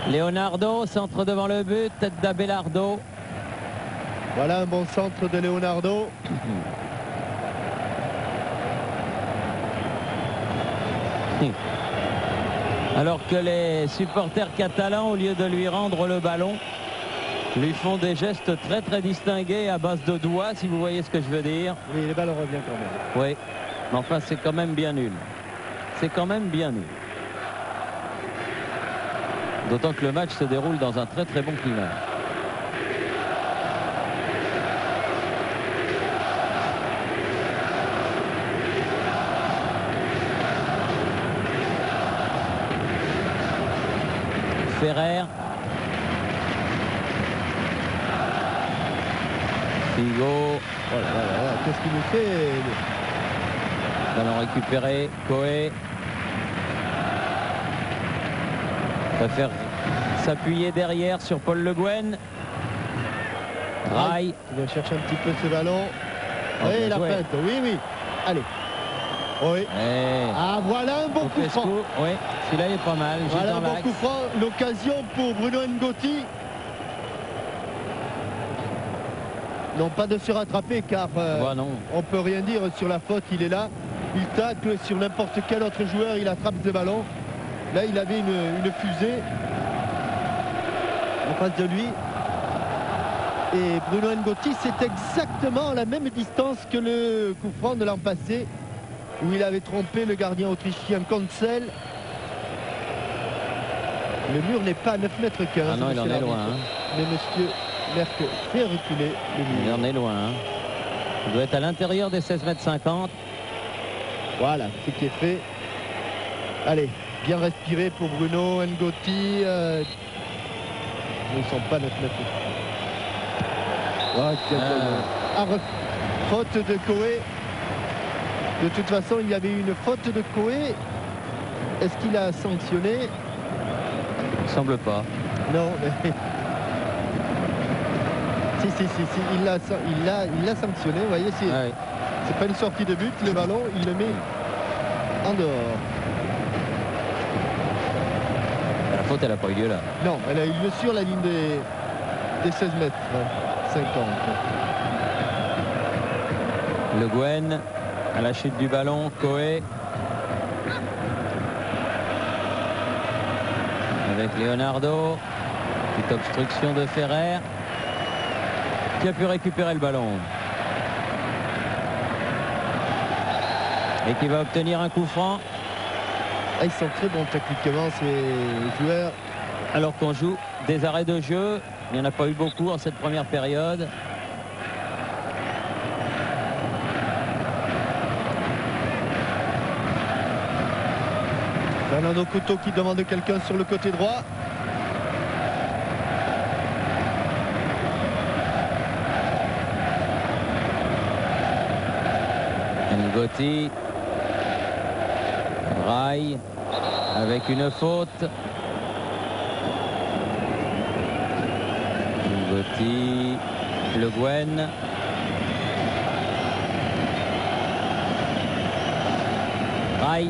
Leonardo, centre devant le but, tête d'Abelardo. Voilà un bon centre de Leonardo. Alors que les supporters catalans, au lieu de lui rendre le ballon, lui font des gestes très très distingués à base de doigts, si vous voyez ce que je veux dire. Oui, le ballon revient quand même. Oui, mais enfin c'est quand même bien nul. C'est quand même bien nul. D'autant que le match se déroule dans un très très bon climat. Ferrer. Figo. Oh là là, qu'est-ce qu'il nous fait? Ballon récupéré. Coé. Préfère s'appuyer derrière sur Paul Le Guen. Rai. Il va chercher un petit peu ce ballon. Oui, la feinte. Oui. Allez. Oui. Ah, voilà un bon coup franc. Oui, celui-là est pas mal. Voilà un bon coup franc. L'occasion pour Bruno Ngotti. Non, pas de se rattraper car on peut rien dire sur la faute. Il est là. Il tacle sur n'importe quel autre joueur. Il attrape le ballon. Là, il avait une fusée en face de lui. Et Bruno Ngotti, c'est exactement la même distance que le coup franc de l'an passé, où il avait trompé le gardien autrichien Koncel. Le mur n'est pas à 9 mètres 15. Ah non, il en est loin. Mais monsieur Merck fait reculer le mur. Il en est loin. Il doit être à l'intérieur des 16 mètres 50. Voilà, ce qui est fait. Allez, bien respiré pour Bruno Ngotti. Ils ne sont pas 9 mètres. Faute de Coé. De toute façon, il y avait une faute de Coé. Est-ce qu'il a sanctionné? Il ne semble pas. Non, mais... si, il l'a sanctionné. Vous voyez, c'est pas une sortie de but. Le ballon, il le met en dehors. La faute, elle n'a pas eu lieu là. Non, elle a eu lieu sur la ligne des 16 mètres 50. Le Guen à la chute du ballon. Coé. avec Leonardo. Petite obstruction de Ferrer qui a pu récupérer le ballon. Et qui va obtenir un coup franc. Ah, ils sont très bons techniquement ces joueurs. Alors qu'on joue des arrêts de jeu. Il n'y en a pas eu beaucoup en cette première période. Fernando Couto qui demande quelqu'un sur le côté droit. Ngoti. Rai avec une faute. Ngoti. Le Guen. Rai.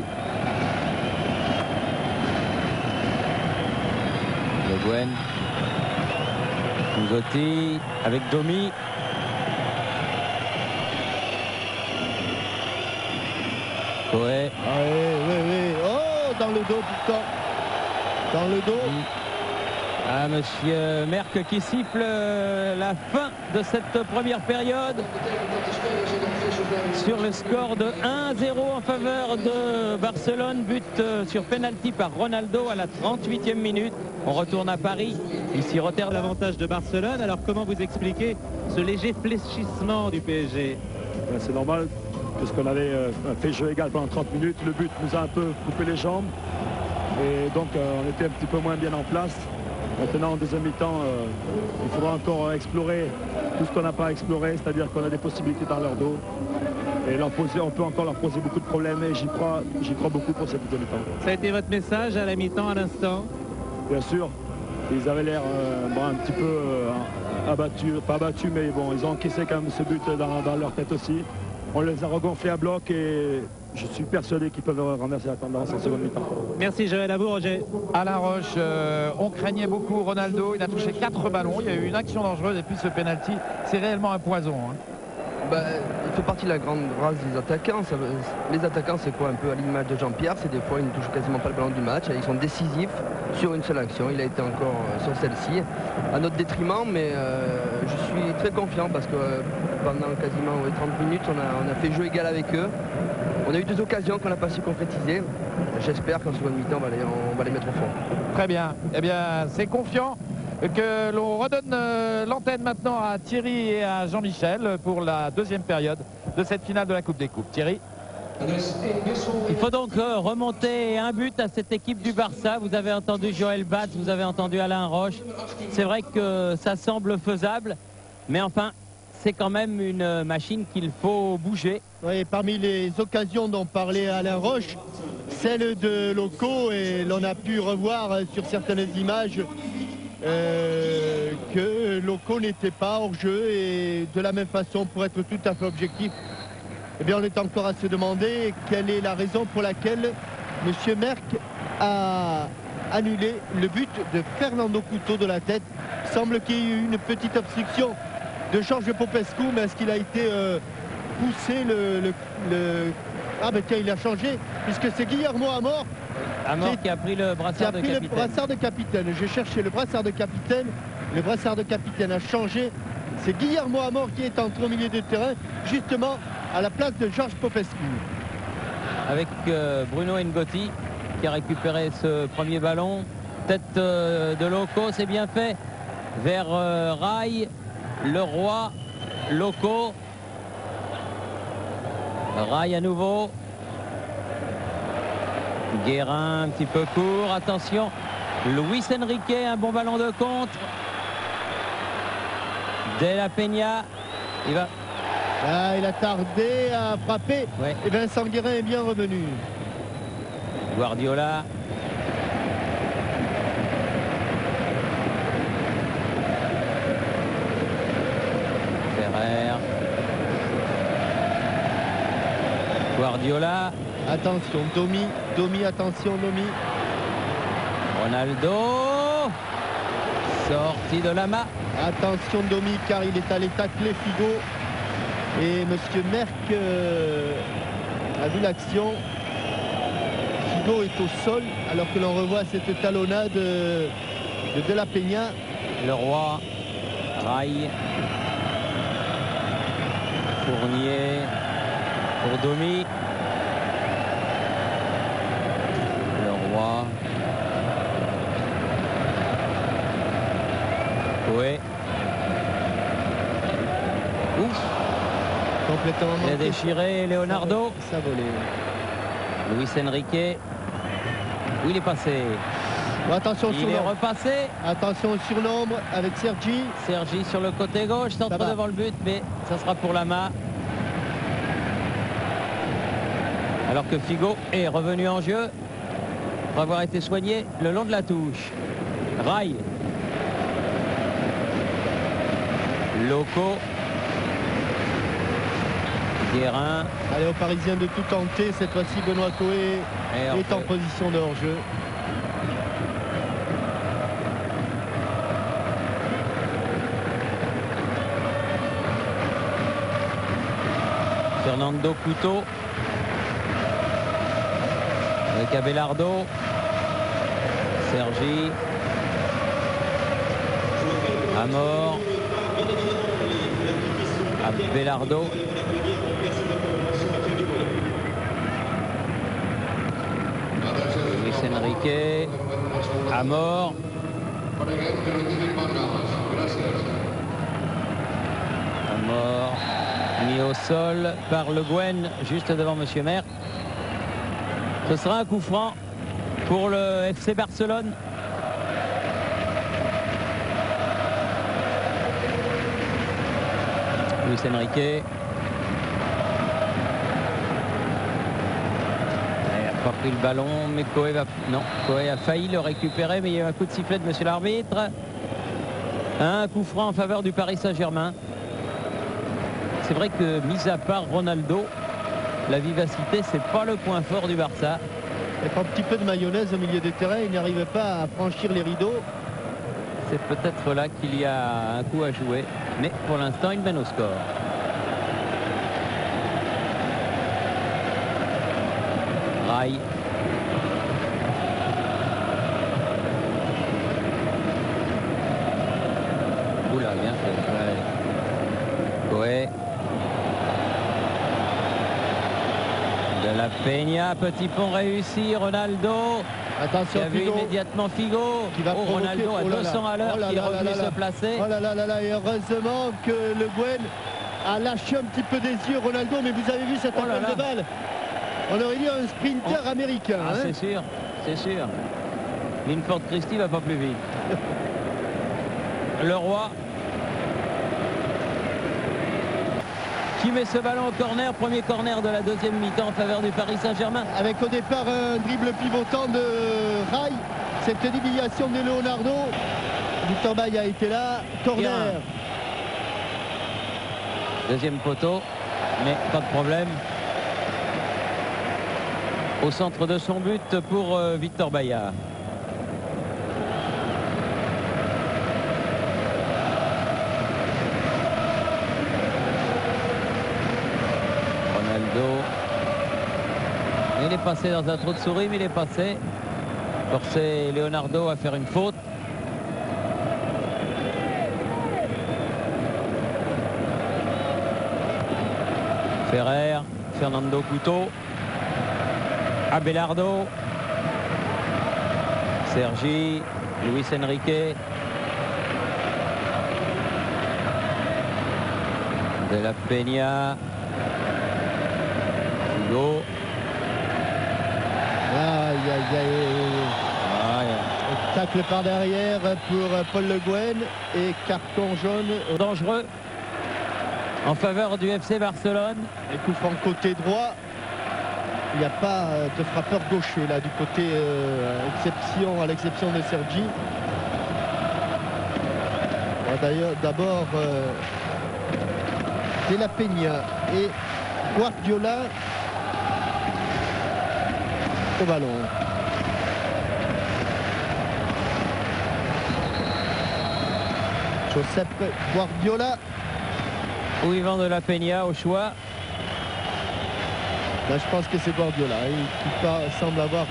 Le Guen. Ngoti avec Domi. Coé. Ah, oui. Oh, dans le dos pourtant. Dans le dos. Ah, monsieur Merck qui siffle la fin de cette première période sur le score de 1-0 en faveur de Barcelone. But sur penalty par Ronaldo à la 38e minute. On retourne à Paris. Ici Rotterdam, l'avantage de Barcelone. Alors comment vous expliquez ce léger fléchissement du PSG? C'est normal parce qu'on avait fait jeu égal pendant 30 minutes. Le but nous a un peu coupé les jambes et donc on était un petit peu moins bien en place. Maintenant en deuxième mi-temps, il faudra encore explorer tout ce qu'on n'a pas exploré, c'est-à-dire qu'on a des possibilités dans leur dos. Et on peut encore leur poser beaucoup de problèmes et j'y crois beaucoup pour cette deuxième mi-temps. Ça a été votre message à la mi-temps à l'instant? Bien sûr, ils avaient l'air un petit peu abattus, pas abattus, mais bon, ils ont encaissé quand même ce but dans leur tête aussi. On les a regonflés à bloc et je suis persuadé qu'ils peuvent renverser la tendance en seconde mi-temps. Merci Joël, à vous Roger. Alain Roche, on craignait beaucoup Ronaldo, il a touché 4 ballons, il y a eu une action dangereuse et puis ce penalty, c'est réellement un poison. Il fait partie de la grande race des attaquants. Les attaquants, c'est quoi un peu à l'image de Jean-Pierre? C'est des fois ils ne touchent quasiment pas le ballon du match. Ils sont décisifs sur une seule action. Il a été encore sur celle-ci à notre détriment, mais je suis très confiant parce que pendant quasiment 30 minutes on a fait jeu égal avec eux. On a eu 2 occasions qu'on n'a pas su concrétiser. J'espère qu'en seconde mi-temps on va les mettre au fond. Très bien, eh bien c'est confiant que l'on redonne l'antenne maintenant à Thierry et à Jean-Michel pour la deuxième période de cette finale de la Coupe des Coupes. Thierry. Il faut donc remonter un but à cette équipe du Barça. Vous avez entendu Joël Batz, vous avez entendu Alain Roche. C'est vrai que ça semble faisable, mais enfin, c'est quand même une machine qu'il faut bouger. Oui, parmi les occasions dont parlait Alain Roche, celle de Loco, et l'on a pu revoir sur certaines images que Loco n'était pas hors jeu, et de la même façon, pour être tout à fait objectif, eh bien on est encore à se demander quelle est la raison pour laquelle M. Merck a annulé le but de Fernando Couto de la tête. Il semble qu'il y ait eu une petite obstruction de Georges Popescu, mais est-ce qu'il a été poussé Ah ben tiens, il a changé, puisque c'est Guillermo Amor qui a pris le brassard de capitaine. Le brassard de capitaine. J'ai cherché le brassard de capitaine. Le brassard de capitaine a changé. C'est Guillermo Amor qui est entré au milieu de terrain, justement à la place de Georges Popescu. Avec Bruno Ngoti qui a récupéré ce premier ballon. Tête de Loco, c'est bien fait. Vers Rai, le roi, Loco. Rai à nouveau. Guérin un petit peu court, attention. Luis Enrique, un bon ballon de contre. De la Peña, il va. Ah, il a tardé à frapper. Ouais. Et Vincent Guérin est bien revenu. Guardiola. Ferrer. Guardiola. Attention, Domi, attention, Domi. Ronaldo. Sortie de la main. Attention, Domi, car il est allé tacler Figo. Et monsieur Merck a vu l'action. Figo est au sol alors que l'on revoit cette talonnade de la Peña. Le Roi, Rail, Fournier pour Domi. Le Roi. Ouais. Ouf. Complètement Il a manqué. déchiré Leonardo. Ça volait. Luis Enrique. Où il est passé? Bon, attention au Il est surnombre. repassé. Attention au surnombre avec Sergi. Sergi sur le côté gauche, centre va. devant le but, mais ça sera pour Lama. Alors que Figo est revenu en jeu pour avoir été soigné le long de la touche. Rail. Loco. Guérin. Allez aux Parisiens de tout tenter. Cette fois-ci, Benoît Coé est en position de hors-jeu. Fernando Couto. Avec Abelardo. Sergi. Amor. Abelardo. Luis Enrique. Amor. Amor. Mis au sol par Le Guen, juste devant Monsieur Merck. Ce sera un coup franc pour le FC Barcelone. Luis Enrique. Il n'a pas pris le ballon, mais Coé a failli le récupérer, mais il y a eu un coup de sifflet de monsieur l'arbitre. Un coup franc en faveur du Paris Saint-Germain. C'est vrai que, mis à part Ronaldo, la vivacité, c'est pas le point fort du Barça. Et un petit peu de mayonnaise au milieu des terrains. Il n'arrivait pas à franchir les rideaux. C'est peut-être là qu'il y a un coup à jouer. Mais pour l'instant, il mène au score. Rail. Oula, bien fait. Ouais. Coé. De la Peña, petit pont réussi. Ronaldo. Attention, Qui a vu Figo. immédiatement Figo. Qui va Oh, provoquer. Ronaldo à Oh là là. 200 à l'heure, Oh là qui est là là revenu là se là. placer. Oh là là là là. Et heureusement que Le Guen a lâché un petit peu des yeux Ronaldo. Mais vous avez vu cette Oh là appel là. de balle. On aurait dit un sprinter américain. Ah, hein. c'est sûr, c'est sûr. Linford Christie va pas plus vite. Le Roi. Qui met ce ballon au corner, premier corner de la deuxième mi-temps en faveur du Paris Saint-Germain. Avec au départ un dribble pivotant de Rail. Cette déviation de Leonardo. Victor Baye a été là. Corner. Bien. Deuxième poteau, mais pas de problème. Au centre de son but pour Victor Baye. Ronaldo. Il est passé dans un trou de souris, mais il est passé. Forcé Leonardo à faire une faute. Ferrer, Fernando Couto. Abelardo. Sergi. Luis Enrique. De la Peña. Figo. Aïe aïe aïe. Tacle par derrière pour Paul Le Guen et carton jaune. Dangereux en faveur du FC Barcelone. Et coup franc côté droit. Il n'y a pas de frappeur gaucher là du côté exception, à l'exception de Sergi. D'ailleurs, d'abord De la Peña et Guardiola au ballon. Josep Guardiola. Ou Yvan de la Peña au choix. Là, je pense que c'est Guardiola qui semble avoir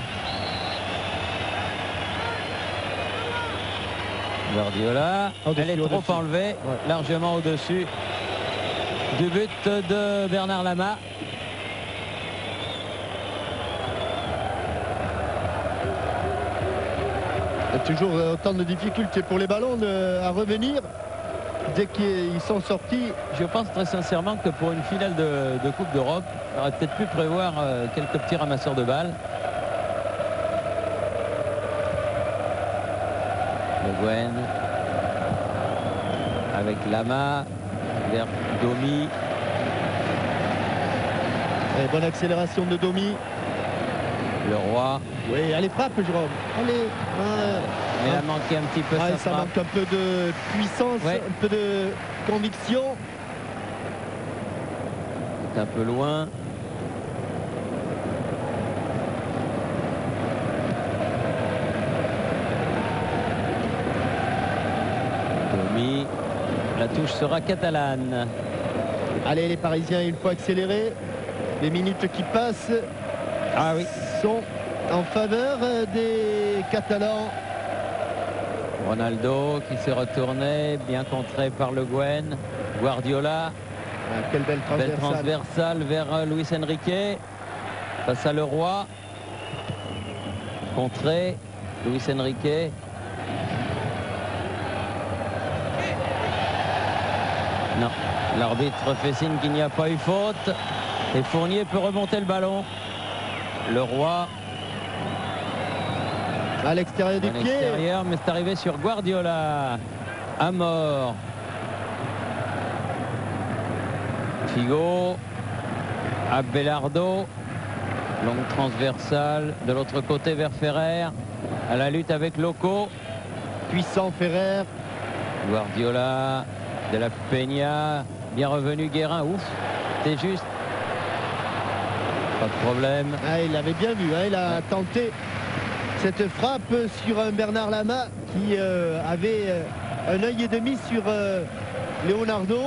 Guardiola, elle est trop enlevée, largement au-dessus du but de Bernard Lama. Il y a toujours autant de difficultés pour les ballons à revenir dès qu'ils sont sortis. Je pense très sincèrement que pour une finale de Coupe d'Europe, on aurait peut-être pu prévoir quelques petits ramasseurs de balles. Le Gwen avec Lama vers Domi. Et bonne accélération de Domi. Le Roi. Oui, allez, frappe, Jérôme. Allez. Mais il a manqué un petit peu sa ça frappe. manque un peu de puissance, un peu de conviction. C'est un peu loin. Domi. La touche sera catalane. Allez, les Parisiens, il faut accélérer. Les minutes qui passent sont en faveur des Catalans. Ronaldo qui s'est retourné, bien contré par Le Guen. Guardiola. Quelle belle transversale vers Luis Enrique. Face à Le Roi. Contré. Luis Enrique. Non. L'arbitre fait signe qu'il n'y a pas eu faute. Et Fournier peut remonter le ballon. Le Roi. À l'extérieur du pied. Mais c'est arrivé sur Guardiola. À mort. Figo. Abelardo. Longue transversale. De l'autre côté vers Ferrer. À la lutte avec Loco. Puissant Ferrer. Guardiola. De la Peña. Bien revenu Guérin. Ouf. C'est juste. Pas de problème. Il avait bien vu. Il a tenté cette frappe sur un Bernard Lama qui avait un œil et demi sur Leonardo.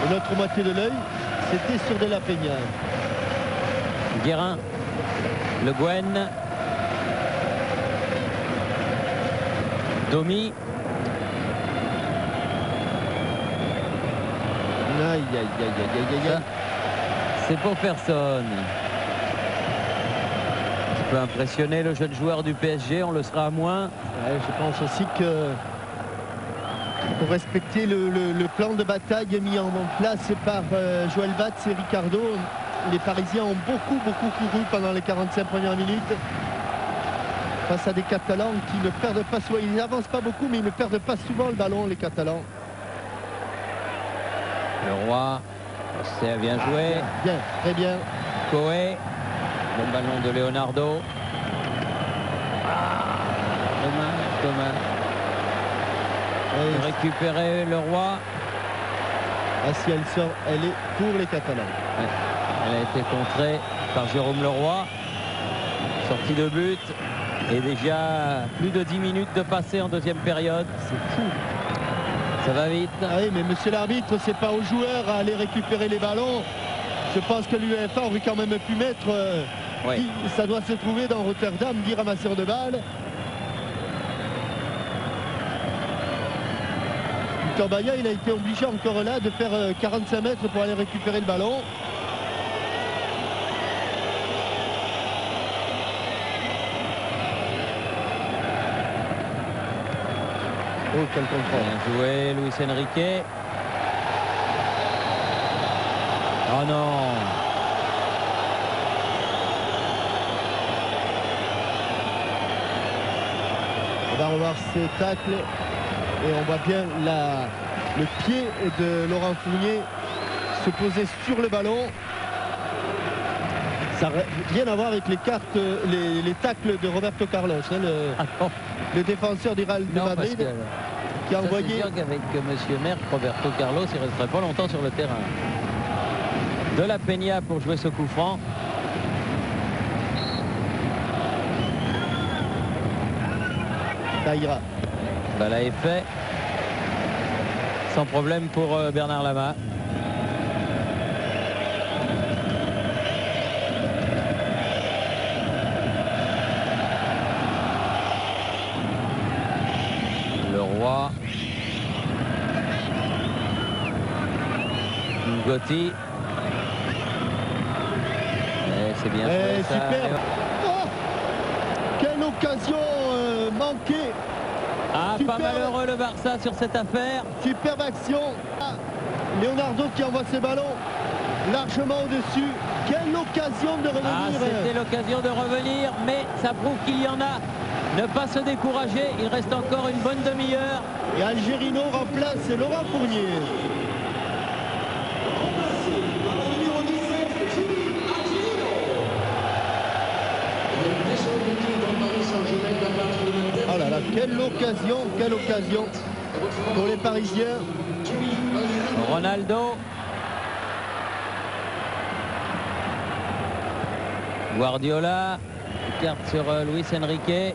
Et l'autre moitié de l'œil, c'était sur De la Peña. Guérin. Le Guen. Domi. Aïe, aïe, aïe, aïe, aïe, aïe. C'est pour personne. Ça peut impressionner le jeune joueur du PSG, on le sera à moins. Je pense aussi que pour respecter le plan de bataille mis en place par Joël Batz et Ricardo, les Parisiens ont beaucoup couru pendant les 45 premières minutes face à des Catalans qui ne perdent pas souvent. Ils n'avancent pas beaucoup, mais ils ne perdent pas souvent le ballon, les Catalans. Le Roi, c'est bien joué. Bien, très bien. Coé, le ballon de Leonardo. Thomas. Récupérer le Roi. Si elle sort, elle est pour les Catalans. Ouais. Elle a été contrée par Jérôme Leroy. Sortie de but. Et déjà plus de 10 minutes de passé en deuxième période. C'est fou. Ça va vite. Oui, mais monsieur l'arbitre, c'est pas aux joueurs à aller récupérer les ballons. Je pense que l'UEFA aurait quand même pu mettre ça doit se trouver dans Rotterdam, 10 ramasseurs de balles. Victor Bailly, il a été obligé encore là de faire 45 mètres pour aller récupérer le ballon. Oh, quel contrôle. Bien joué, Luis Enrique. Oh non. On va revoir ces tacles et on voit bien le pied de Laurent Fournier se poser sur le ballon. Ça n'a rien à voir avec les cartes, les tacles de Roberto Carlos, le défenseur du Real de Madrid, qui a envoyé. Avec Monsieur Merck, Roberto Carlos, il ne resterait pas longtemps sur le terrain. De la Peña pour jouer ce coup franc. Ça ira. Là est fait. Sans problème pour Bernard Lama. droit. Gotti. C'est bien joué, ça. Super. Oh, quelle occasion manquée. Ah, Super. pas malheureux le Barça sur cette affaire. Superbe action. Ah, Leonardo qui envoie ses ballons largement au-dessus. Quelle occasion de revenir. Ah, c'était l'occasion de revenir, mais ça prouve qu'il y en a. Ne pas se décourager, il reste encore une bonne demi-heure. Et Algerino remplace Laurent Fournier. Oh là là, quelle occasion pour les Parisiens. Ronaldo. Guardiola. Carte sur Luis Enrique.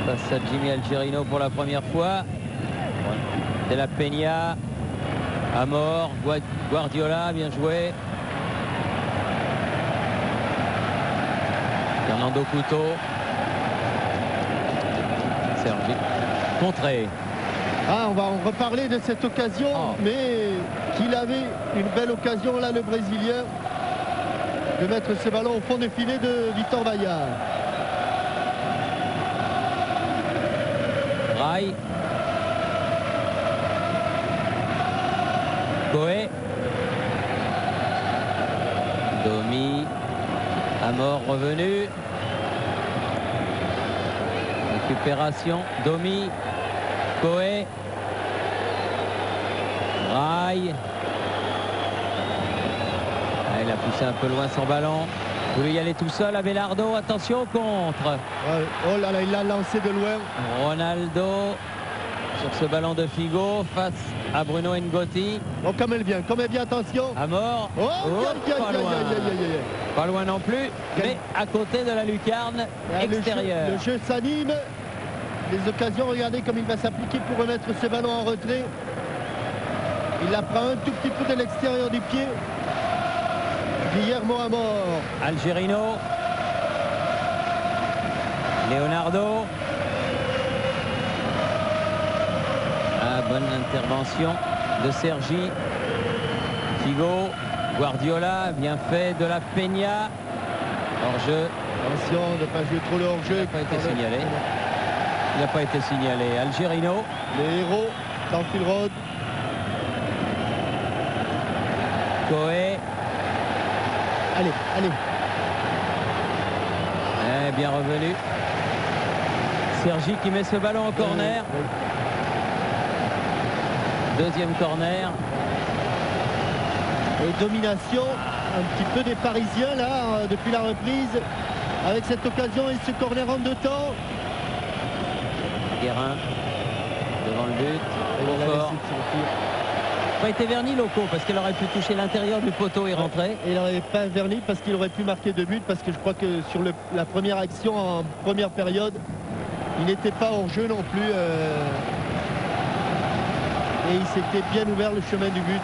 Face à Jimmy Algerino pour la première fois. De la Peña. Amor. Guardiola, bien joué. Fernando Couto. Sergi. Contré. Ah, on va en reparler de cette occasion, mais qu'il avait une belle occasion là, le Brésilien, de mettre ses ballons au fond des filets de Victor Vaillard. Rai. Coé. Domi. Amor revenu. Récupération. Domi. Coé. Rai. Ah, il a poussé un peu loin son ballon. Il voulait y aller tout seul. Abelardo, attention au contre. Oh là là, il l'a lancé de loin. Ronaldo sur ce ballon de Figo face à Bruno Ngotti. Oh, comme elle vient, attention. Amor. Oh, Pas loin. Pas loin non plus, mais à côté de la lucarne extérieure. Le jeu s'anime. Les occasions, regardez comme il va s'appliquer pour remettre ses ballons en retrait. Il la prend un tout petit peu de l'extérieur du pied. Guillermo Amor. Algerino. Leonardo. Ah, bonne intervention de Sergi. Figo. Guardiola, bien fait de la Peña. Hors-jeu. Attention de ne pas jouer trop le hors-jeu. Il n'a pas été signalé. Il n'a pas été signalé. Algerino. Les héros dans Phil Road. Coé. Allez. Bien revenu. Sergi qui met ce ballon au corner. Deuxième corner. Et domination un petit peu des Parisiens là depuis la reprise avec cette occasion et ce corner en deux temps. Guérin devant le but. Trop fort. Pas été verni Loco parce qu'il aurait pu toucher l'intérieur du poteau et rentrer. Et il n'aurait pas verni parce qu'il aurait pu marquer 2 buts parce que je crois que sur la première action en première période, il n'était pas hors jeu non plus. Et il s'était bien ouvert le chemin du but.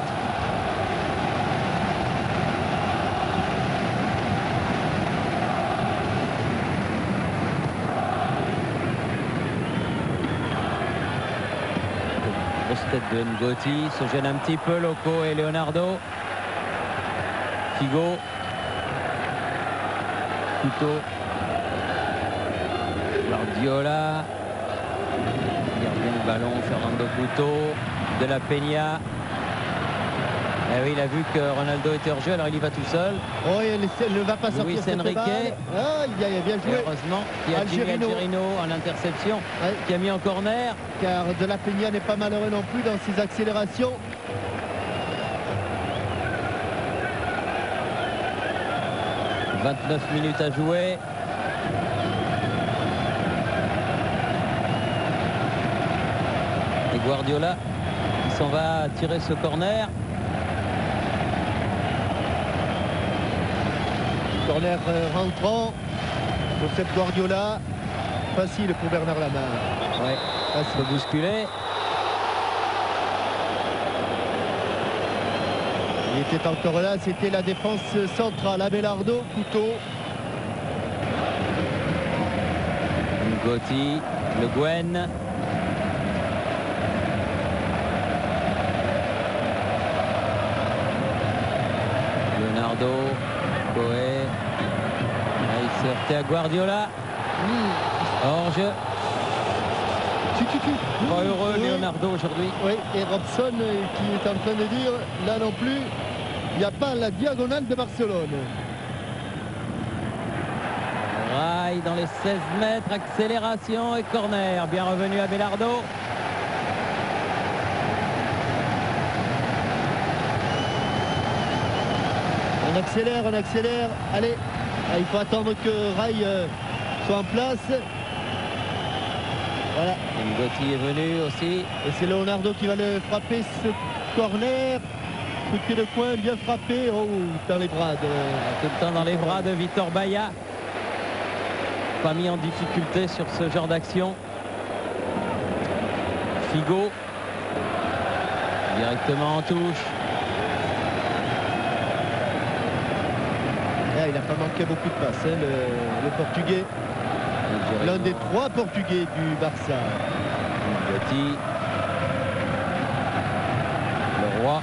Grosse tête de Ngotti, se gêne un petit peu Loco et Leonardo. Figo. Couto. Guardiola. Garde bien le ballon, Fernando Couto. De la Peña. Eh oui, il a vu que Ronaldo était hors jeu, alors il y va tout seul. Oh, il ne va pas sortir Luis cette Enrique. balle. Ah, il a bien joué. Et heureusement, il y a Jimmy Algerino en interception, qui a mis en corner. Car De la Peña n'est pas malheureux non plus dans ses accélérations. « 29 minutes à jouer. Et Guardiola qui s'en va tirer ce corner. Corner rentrant pour cette Guardiola. Facile pour Bernard Lamar. Ouais, facile bousculé. Il était encore là, c'était la défense centrale. Abelardo, Couto. Ngotti, Le Guen. Leonardo, Coé. Il s'est heurté à Guardiola. Hors-jeu. Pas heureux Leonardo aujourd'hui. Oui, et Robson qui est en train de dire, là non plus, il n'y a pas la diagonale de Barcelone. Rail dans les 16 mètres, accélération et corner. Bien revenu à Belardo. On accélère. Allez, il faut attendre que Rail soit en place. Voilà. Ngotti est venu aussi. Et c'est Leonardo qui va le frapper ce corner. Coup de pied de coin bien frappé. Oh, dans les bras de... Tout le temps dans les bras de Vitor Baia. Pas mis en difficulté sur ce genre d'action. Figo. Directement en touche. Là, il n'a pas manqué beaucoup de passes, hein, le Portugais. L'un des 3 Portugais du Barça. Ngotti. Le Roi.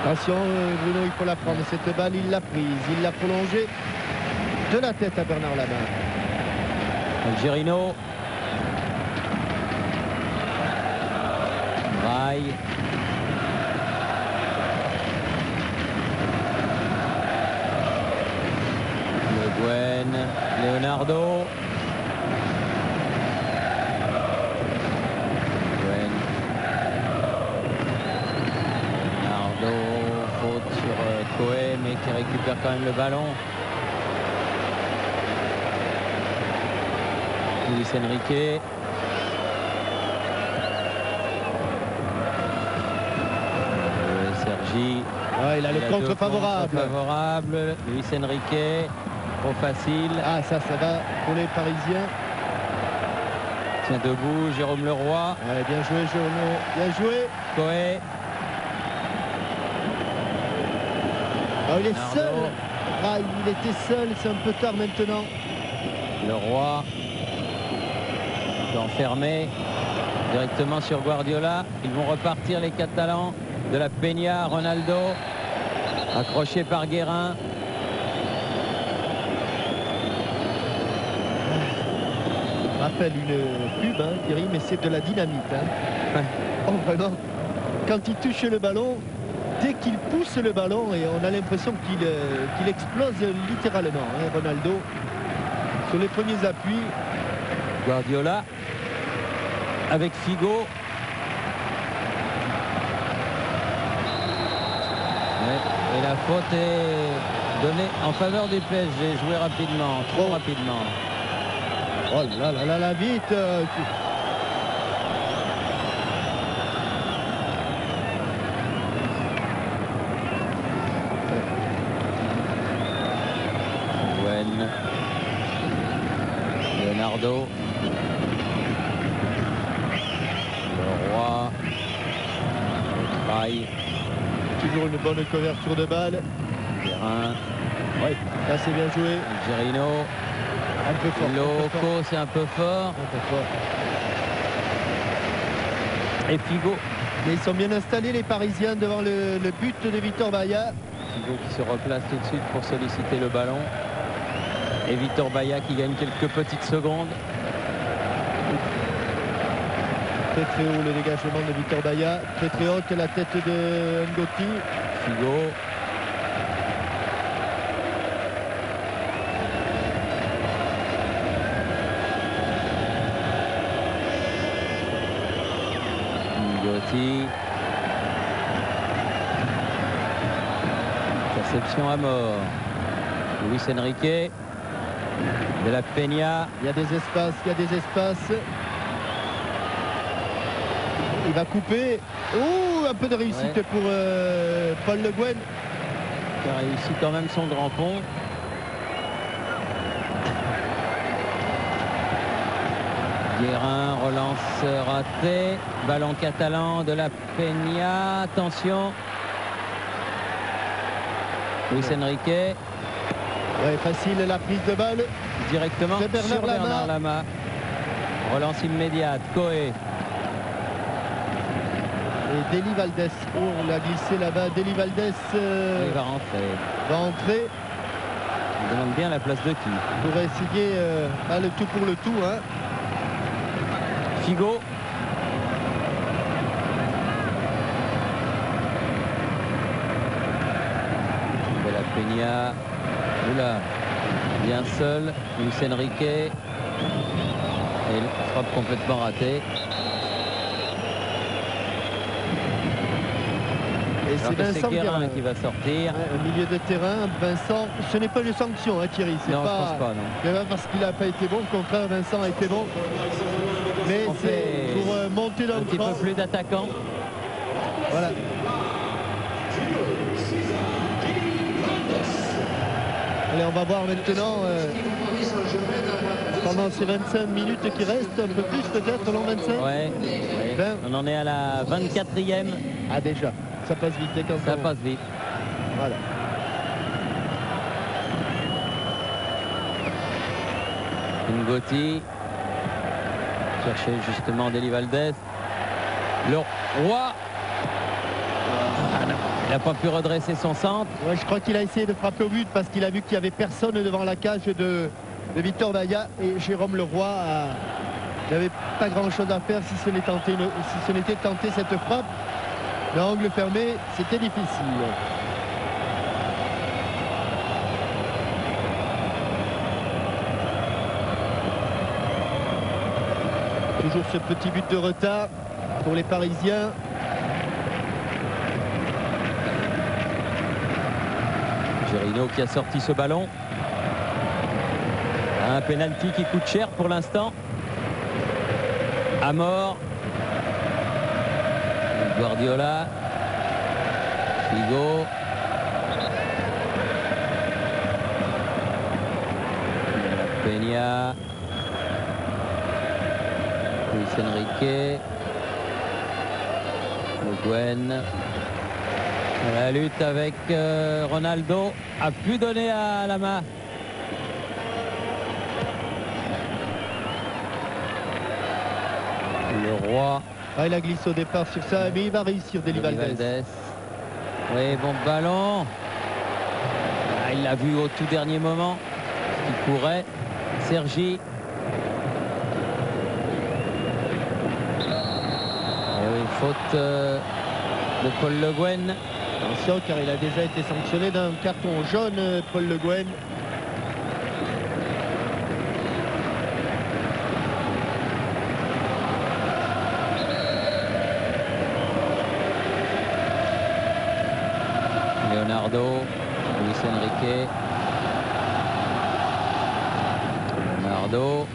Attention Bruno, il faut la prendre. Cette balle, il l'a prise. Il l'a prolongée de la tête à Bernard Lama. Algerino. Rail. Le Guen. Leonardo. Guen. Leonardo. Faute sur Coé, mais qui récupère quand même le ballon. Luis Enrique. Sergi. Ah, il a le contre favorable. Luis Enrique. Trop facile. Ah, ça va pour les Parisiens. Tiens debout, Jérôme Leroy. Ouais, bien joué, Jérôme. Bien joué. Coé. Oh, il est Leonardo. seul. Ah, il était seul. C'est un peu tard maintenant. Leroy. Enfermé directement sur Guardiola. Ils vont repartir les Catalans de la Peña. Ronaldo accroché par Guérin. Rappelle une pub, hein, Thierry, mais c'est de la dynamite. Hein. Ouais. Oh, vraiment, quand il touche le ballon, dès qu'il pousse le ballon, et on a l'impression qu'il explose littéralement. Hein, Ronaldo, sur les premiers appuis. Guardiola avec Figo. Ouais, et la faute est donnée en faveur du PSG. Joué rapidement, trop rapidement. Oh là là, vite. Guen. Leonardo. Le Roi. Rail. Toujours une bonne couverture de balle. Guérin. Ouais, là c'est bien joué. Gerino. Un peu fort. Loco, c'est un peu fort. Un peu fort. Et Figo. Mais ils sont bien installés les Parisiens devant le but de Vitor Baia. Figo qui se replace tout de suite pour solliciter le ballon. Et Vitor Baia qui gagne quelques petites secondes. Très très haut le dégagement de Vitor Baia. Très très haute la tête de Ngotti. Figo. Ngotti. Interception à mort. Luis Enrique. De la Peña. Il y a des espaces, Il va couper. Ouh, un peu de réussite pour Paul Le Guen. Qui a réussi quand même son grand pont. Guérin, relance ratée. Ballon catalan de la Peña. Attention. Luis Enrique. Ouais, facile la prise de balle. Directement de sur Bernard Lama. Relance immédiate. Coé. Et Deli Valdés, oh, on l'a glissé là-bas. Deli Valdés Il va rentrer. va entrer. Il demande bien la place de qui. Pour essayer le tout pour le tout. Hein. Figo. Bella Peña. Oula. Bien seul. Luis Enrique. Et une frappe complètement ratée. Et c'est Vincent Guérin qui va sortir. Ouais, au milieu de terrain, Vincent, ce n'est pas une sanction, hein, Thierry. C'est Non, pas, je pense pas, non. c'est pas parce qu'il n'a pas été bon, au contraire, Vincent a été bon. Mais On c'est fait pour monter dans Un le petit cran. peu plus d'attaquants. Voilà. Allez, on va voir maintenant, pendant ces 25 minutes qui restent, un peu plus peut-être, non 25 Ouais. 20. On en est à la 24e. Ah déjà, ça passe vite. Quand Ça on... passe vite. Voilà. Ngotti. Chercher justement Deli Valdés. Le Roi. Ah non, il n'a pas pu redresser son centre. Ouais, je crois qu'il a essayé de frapper au but parce qu'il a vu qu'il n'y avait personne devant la cage de Victor Baillat et Jérôme Leroy n'avait pas grand chose à faire si ce n'était tenté cette frappe. L'angle fermé, c'était difficile. Toujours ce petit but de retard pour les Parisiens. Gerino qui a sorti ce ballon. Un penalty qui coûte cher pour l'instant. Amor. Guardiola. Figo. Peña. Luis Enrique. Le Guen. La lutte avec Ronaldo a pu donner à la main. Le Roi. Ah, il a glissé au départ sur ça, mais il va réussir Deli Valdés. Oui, bon ballon. Ah, il l'a vu au tout dernier moment. Il courait. Sergi. Et oui, faute de Paul Le Guen. Attention, car il a déjà été sanctionné d'un carton jaune, Paul Le Guen. Leonardo, Luis Enrique. Leonardo.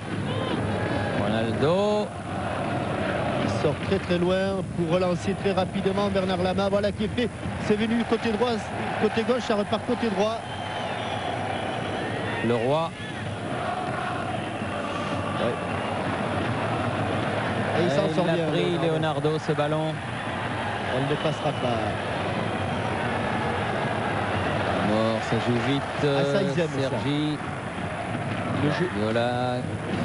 Ronaldo. Il sort très très loin pour relancer très rapidement Bernard Lama. Voilà qui est fait. C'est venu côté droit, côté gauche, ça repart côté droit. Le Roi. Ouais. Et il s'en sort Il a bien. pris Leonardo ce ballon. Elle ne passera pas. Mort, ça joue vite. Ah, ça, ils aiment ça. Sergi. Le jeu, Viola.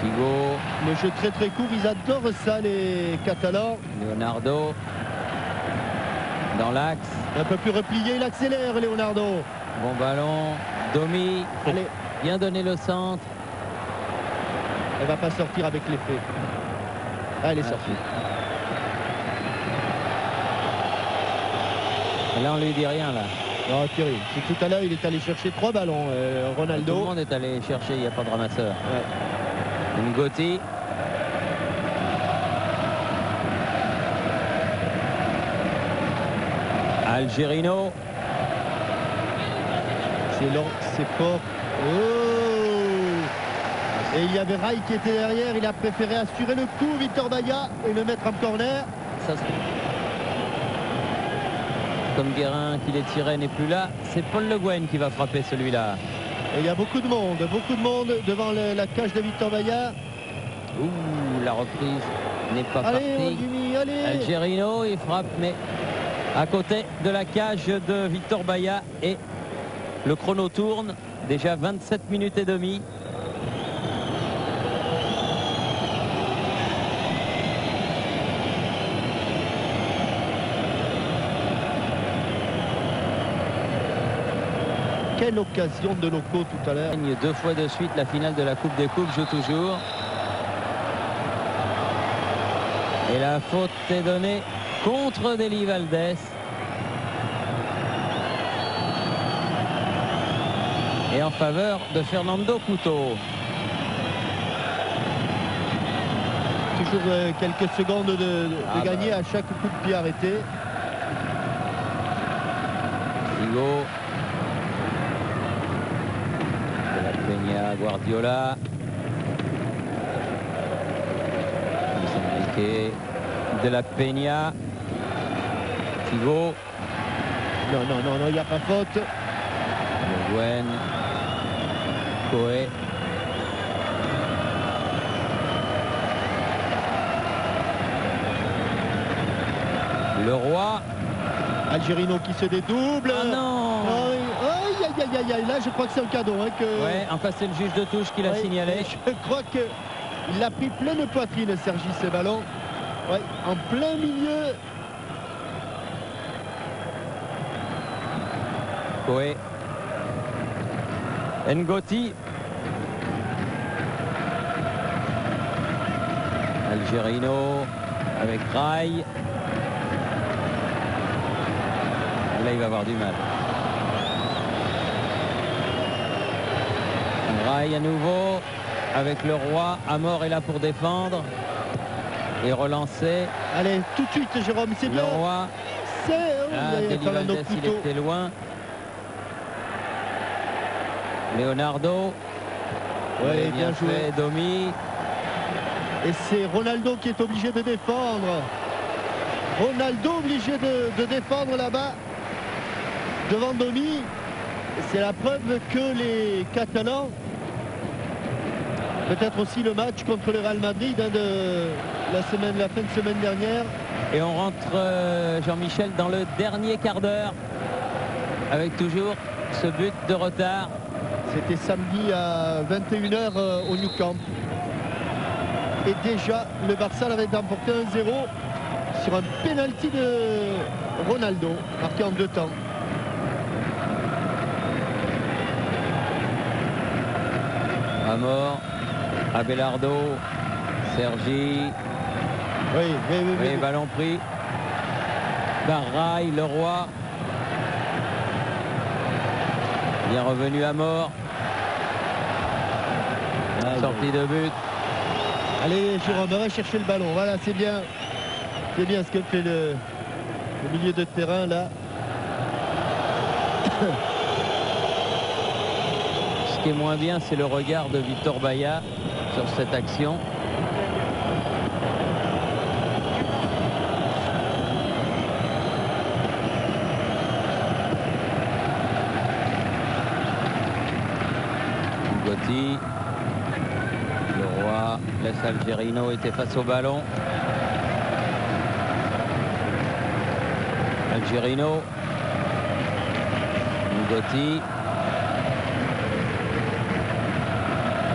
Figo. le jeu très très court, ils adorent ça les Catalans. Leonardo. Dans l'axe. Un peu plus replié, il accélère Leonardo. Bon ballon. Domi. Allez, Bien donné le centre. elle va pas sortir avec l'effet. Ah, elle est sortie. Et là, on lui dit rien, là. Non, Thierry, c'est tout à l'heure, il est allé chercher 3 ballons, Tout Ronaldo. le monde est allé chercher, il n'y a pas de ramasseur. Ouais. Ngotti. Algerino. C'est fort. Oh! Et il y avait Rai qui était derrière, il a préféré assurer le coup, Victor Baillat, et le mettre en corner. Ça, comme Guérin qui les tirait n'est plus là, c'est Paul Le Guen qui va frapper celui-là. Et il y a beaucoup de monde devant la cage de Victor Baillat. Ouh, la reprise n'est pas Allez, partie. Jimmy, allez! Algerino, il frappe, mais à côté de la cage de Victor Baillat. Et le chrono tourne. Déjà 27 minutes et demie. Quelle occasion de Loco tout à l'heure. Deux fois de suite la finale de la Coupe des Coupes, joue toujours. Et la faute est donnée contre Deli Valdés. Et en faveur de Fernando Couto. Toujours quelques secondes de gagner à chaque coup de pied arrêté. Figo. De la Peña, Guardiola. De la Peña. Figo. Non, il n'y a pas faute. Le Gwen. Coé. Le Roi. Algerino qui se dédouble. Ah non. Aïe. Là, je crois que c'est un cadeau. Hein, que... Ouais, enfin c'est le juge de touche qui l'a signalé. Je crois qu'il a pris pleine poitrine, Sergi, ce ballon. Ouais, en plein milieu. Coé. Ngoti. Algerino avec Rai. Là, il va avoir du mal. Rai à nouveau avec le Roi. Amor est là pour défendre et relancer. Allez, tout de suite, Jérôme, c'est bien. Le Roi. Deli Valdés, il était loin. Leonardo. Ouais, bien joué. Fait, Domi. Et c'est Ronaldo qui est obligé de défendre. Ronaldo obligé de défendre là-bas devant Domi. C'est la preuve que les Catalans, peut-être aussi le match contre le Real Madrid de la fin de semaine dernière. Et on rentre, Jean-Michel, dans le dernier quart d'heure avec toujours ce but de retard. C'était samedi à 21 h au Nou Camp. Et déjà, le Barça l'avait emporté 1-0 sur un pénalty de Ronaldo, marqué en 2 temps. Amor, Abelardo, Sergi. Oui, ballon pris. Barraille, le Roi. Bien revenu à mort. Sortie de but. Allez, Jérôme, va chercher le ballon. Voilà, c'est bien. C'est bien ce que fait le milieu de terrain là. Ce qui est moins bien, c'est le regard de Victor Baillat sur cette action. Gotti. Le Roi laisse Algerino, était face au ballon. Algerino. Gotti.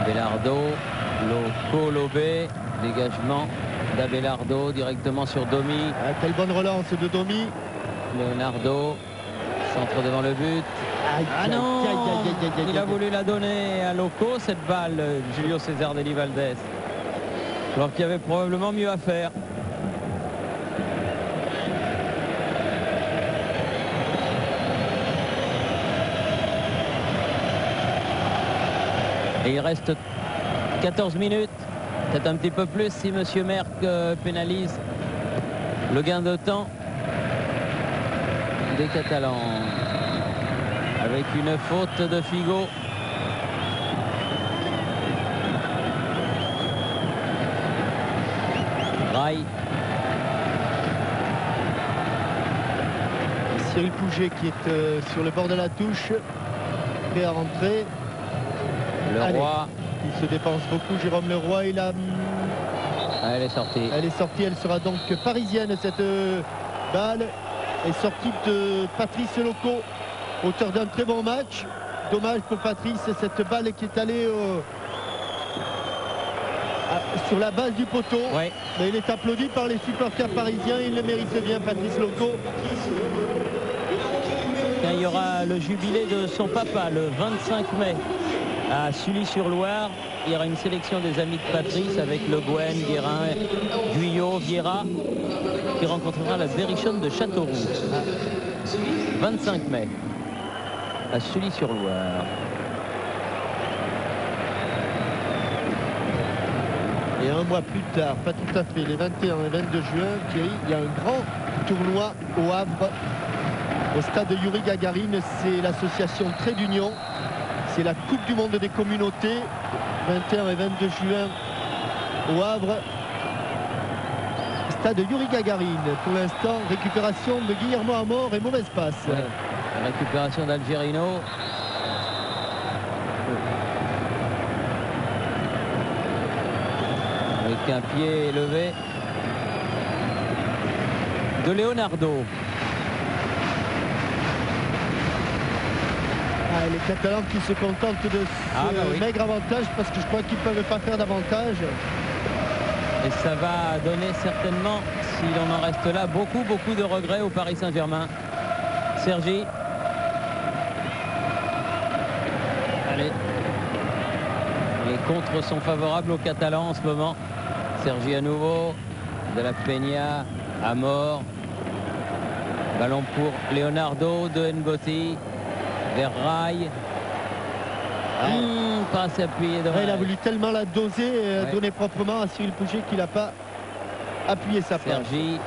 Abelardo, Loco, Lobé, dégagement d'Abelardo directement sur Domi. Ah, quelle bonne relance de Domi. Leonardo, centre devant le but. Ah non, il a voulu la donner à Loco, cette balle, Julio César Deli Valdés. Alors qu'il y avait probablement mieux à faire. Et il reste 14 minutes, peut-être un petit peu plus si Monsieur Merck pénalise le gain de temps des Catalans. Avec une faute de Figo. Rai. Cyril Pouget qui est sur le bord de la touche, prêt à rentrer. Le Roi. Il se dépense beaucoup, Jérôme Le Roi. Il a... Elle est sortie. Elle est sortie, elle sera donc parisienne cette balle. Est sortie de Patrice Loco, auteur d'un très bon match. Dommage pour Patrice, cette balle qui est allée sur la base du poteau. Ouais. Mais il est applaudi par les supporters parisiens. Il le mérite bien, Patrice Loco. Quand il y aura le jubilé de son papa le 25 mai à Sully-sur-Loire. Il y aura une sélection des amis de Patrice avec Le Guen, Guérin, Guyot, Vieira qui rencontrera la Berrichonne de Châteauroux. 25 mai à Sully-sur-Loire. Et un mois plus tard, pas tout à fait, les 21 et 22 juin, Thierry, il y a un grand tournoi au Havre, au stade de Yuri Gagarine. C'est l'association Trait d'Union. C'est la Coupe du Monde des communautés, 21 et 22 juin au Havre. Stade de Yuri Gagarine. Pour l'instant, récupération de Guillermo Amor et mauvaise passe. Ouais. Récupération d'Algerino. Avec un pied élevé de Leonardo. Ah, les Catalans qui se contentent de ce oui. maigre avantage parce que je crois qu'ils ne peuvent pas faire davantage. Et ça va donner certainement, si l'on en reste là, beaucoup de regrets au Paris Saint-Germain. Sergi. Allez. Les contres sont favorables aux Catalans en ce moment. Sergi à nouveau. De la Peña. Amor. Ballon pour Leonardo de Ngoti. Vers Rai. Passe appuyé de Ouais, il a Rai. voulu tellement la doser, donner proprement à Cyril Pouget qu'il n'a pas appuyé sa passe. Sergi.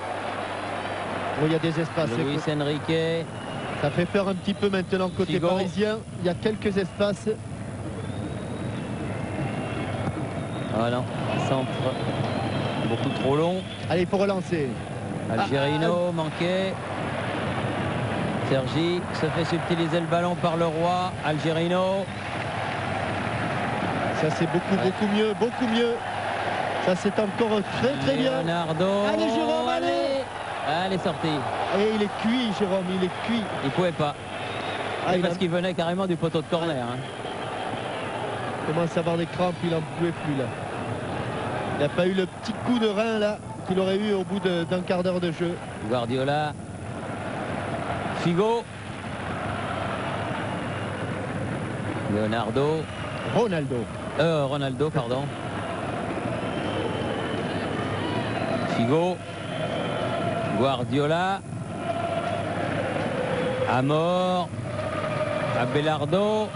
Bon, il y a des espaces. Luis Enrique. Ça fait peur un petit peu maintenant côté Figo. parisien. Il y a quelques espaces. Voilà, centre beaucoup trop long. Allez, il faut relancer. Algerino manqué. Sergi se fait subtiliser le ballon par le roi. Algerino. Ça c'est beaucoup mieux, beaucoup mieux. Ça c'est encore très bien. Leonardo. Allez Jérôme, allez. Elle est sortie. Et il est cuit Jérôme, il est cuit. Il pouvait pas. Il parce qu'il venait carrément du poteau de corner. Hein. commence à avoir des crampes, il n'en pouvait plus là. Il n'a pas eu le petit coup de rein là qu'il aurait eu au bout d'un quart d'heure de jeu. Guardiola. Figo. Leonardo. Ronaldo, pardon. Figo. Guardiola. Amor. Abelardo.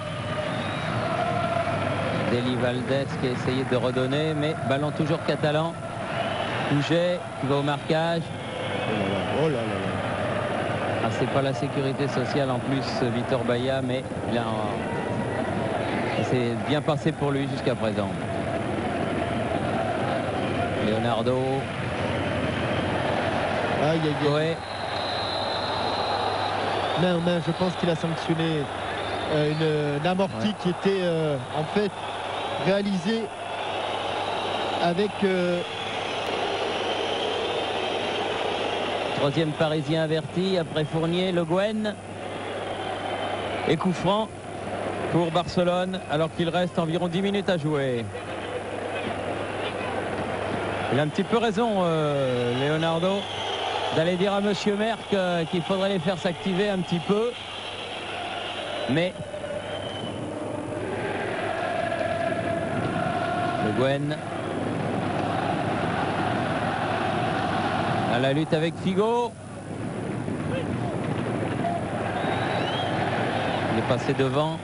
Deli Valdez qui a essayé de redonner, mais ballon toujours catalan. Pouget qui va au marquage. Oh là là. Ah, c'est pas la sécurité sociale en plus, Vitor Baia, mais il a c'est bien passé pour lui jusqu'à présent. Leonardo. Aïe, aïe, aïe. Ouais. Main, je pense qu'il a sanctionné une amortie qui était en fait réalisée avec Troisième Parisien averti après Fournier, Le Guen. Et coup franc pour Barcelone alors qu'il reste environ 10 minutes à jouer. Il a un petit peu raison, Leonardo, d'aller dire à Monsieur Merck qu'il faudrait les faire s'activer un petit peu. Mais Le Guen à la lutte avec Figo. Il est passé devant.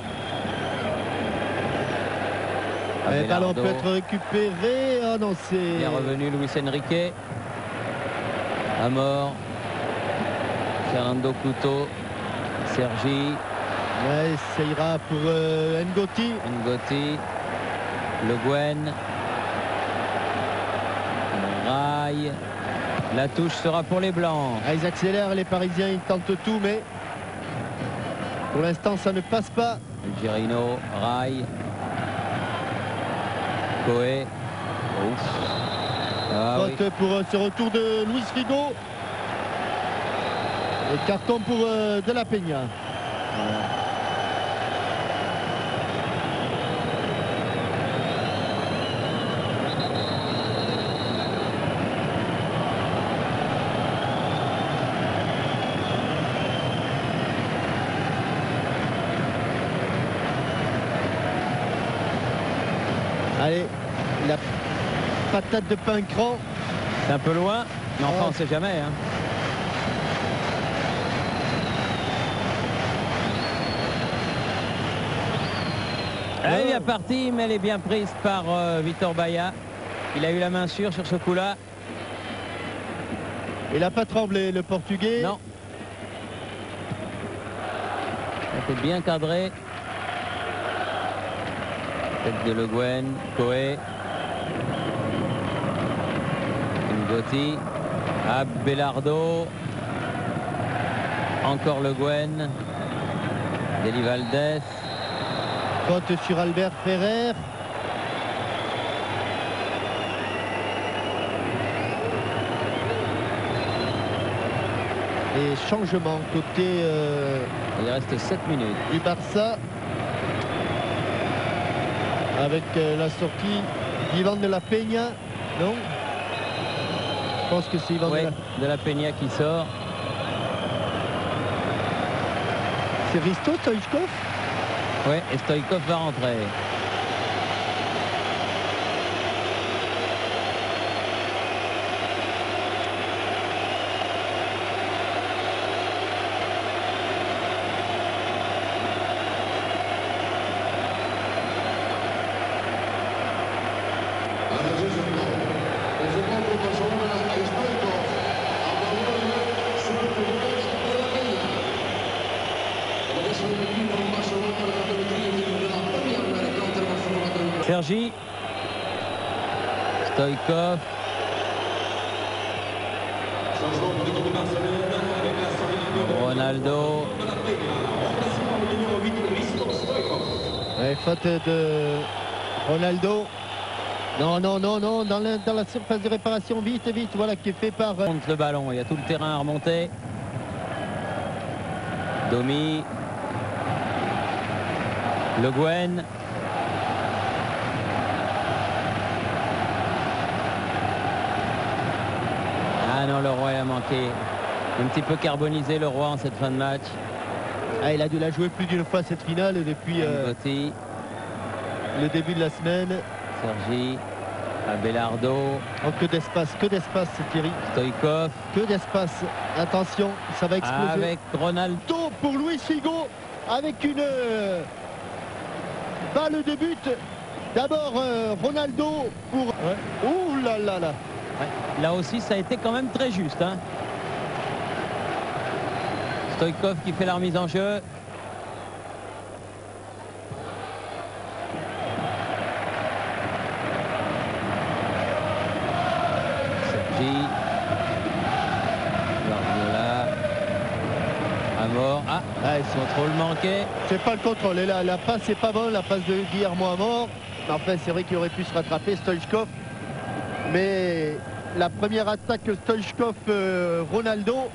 le ballon peut être récupéré. Oh non, c'est... Il est revenu Luis Enrique. Amor. Fernando Couto. Sergi. Ouais, ça ira pour Ngoti. Ngoti. Le Guen. Rai. La touche sera pour les Blancs. Ils accélèrent, les Parisiens, ils tentent tout, mais pour l'instant, ça ne passe pas. Algerino, Rai. Coé. Faute pour ce retour de Luis Figo. Et carton pour De la Peña. Voilà. Allez, la patate de Pincran. C'est un peu loin, mais enfin on ne sait jamais. Hein. Elle est bien partie, mais elle est bien prise par Vitor Baia. Il a eu la main sûre sur ce coup-là. Il n'a pas tremblé, le Portugais. Non. Ça fait bien cadré. Tête de Le Guen, Coé. Ngoti. Abelardo. Encore Le Guen. Deli Valdés. Faute sur Albert Ferrer. Et changement côté Il reste 7 minutes. du Barça. Avec la sortie d'Ivan de la Peña. Non? Je pense que c'est Ivan Oui, de la Peña qui sort. C'est Risto Stoichkov? Oui, et Stoïkov va rentrer. Sergi, Stoïkov, Ronaldo. Ouais, faute de Ronaldo. Non, non, non, non, dans la surface de réparation, vite, vite, voilà, qui est fait par... Monte le ballon, il y a tout le terrain à remonter. Domi. Le Guen. Ah non, le Roi il a manqué. Un petit peu carbonisé le Roi en cette fin de match. Ah, il a dû la jouer plus d'une fois cette finale depuis Ngoti, le début de la semaine. Sergi, Abelardo, Oh, que d'espace, Thierry. Stoïkov. Que d'espace. Attention, ça va exploser. Avec Ronaldo. Pour Luis Figo, avec une balle de but. D'abord Ronaldo pour... Ouh là là là. Ouais, là aussi, ça a été quand même très juste. Hein. Stoïkov qui fait la remise en jeu. Sergi. Guardiola. Amor. Ah, ils contrôle manqué. C'est pas le contrôle. Et là, la passe est pas bonne, la passe de Guillermo Amor. Enfin, c'est vrai qu'il aurait pu se rattraper, Stoichkov. Mais la première attaque Stoichkov-Ronaldo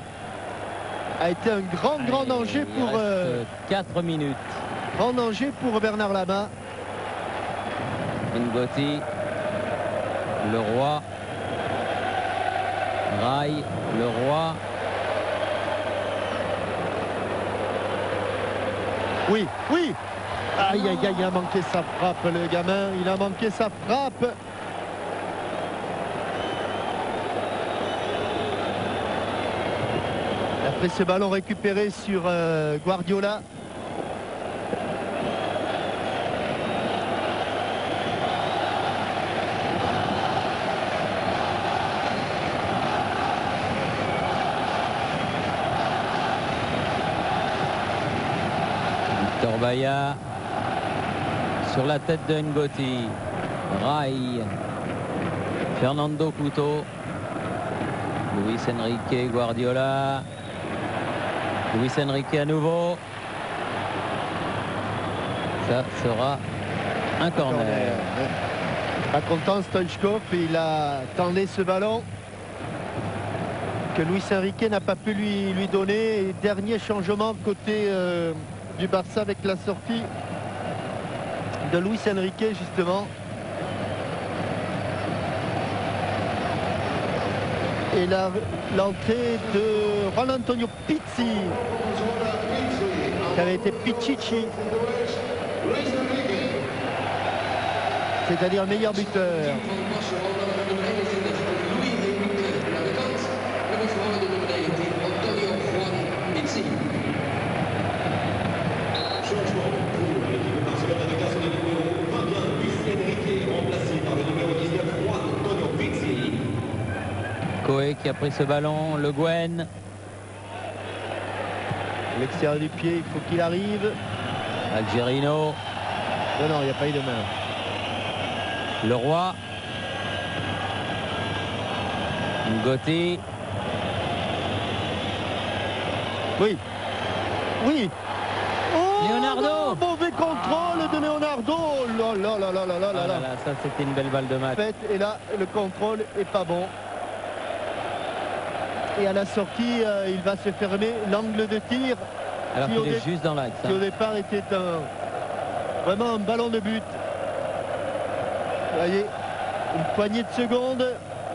a été un grand danger pour... 4 minutes. Grand danger pour Bernard Lama. Ngoti. Le Roi. Rai. Le Roi. Oui, oui. Aïe, aïe, aïe, il a manqué sa frappe, le gamin. Il a manqué sa frappe. Après ce ballon récupéré sur Guardiola. Vitor Baia sur la tête de Ngoti. Rai. Fernando Couto. Luis Enrique Guardiola. Luis Enrique à nouveau. Ça sera un corner. Pas content Stoichkov, il a tendu ce ballon que Luis Enrique n'a pas pu lui donner. Et dernier changement côté du Barça avec la sortie de Luis Enrique justement. Et l'entrée de Juan Antonio Pizzi qui avait été Pichichi. c'est-à-dire meilleur buteur. Coé qui a pris ce ballon, Le Guen. L'extérieur du pied, il faut qu'il arrive. Algerino. Non, il n'y a pas eu de main. Leroy. Ngotti. Oui. Oui. Oh, Leonardo. non, mauvais contrôle de Leonardo. Oh là là là là là là là. Ça c'était une belle balle de match. Et là, le contrôle est pas bon. Et à la sortie, il va se fermer l'angle de tir. Alors qu'il est juste dans l'axe. Qui au départ était vraiment un ballon de but. Vous voyez, une poignée de secondes,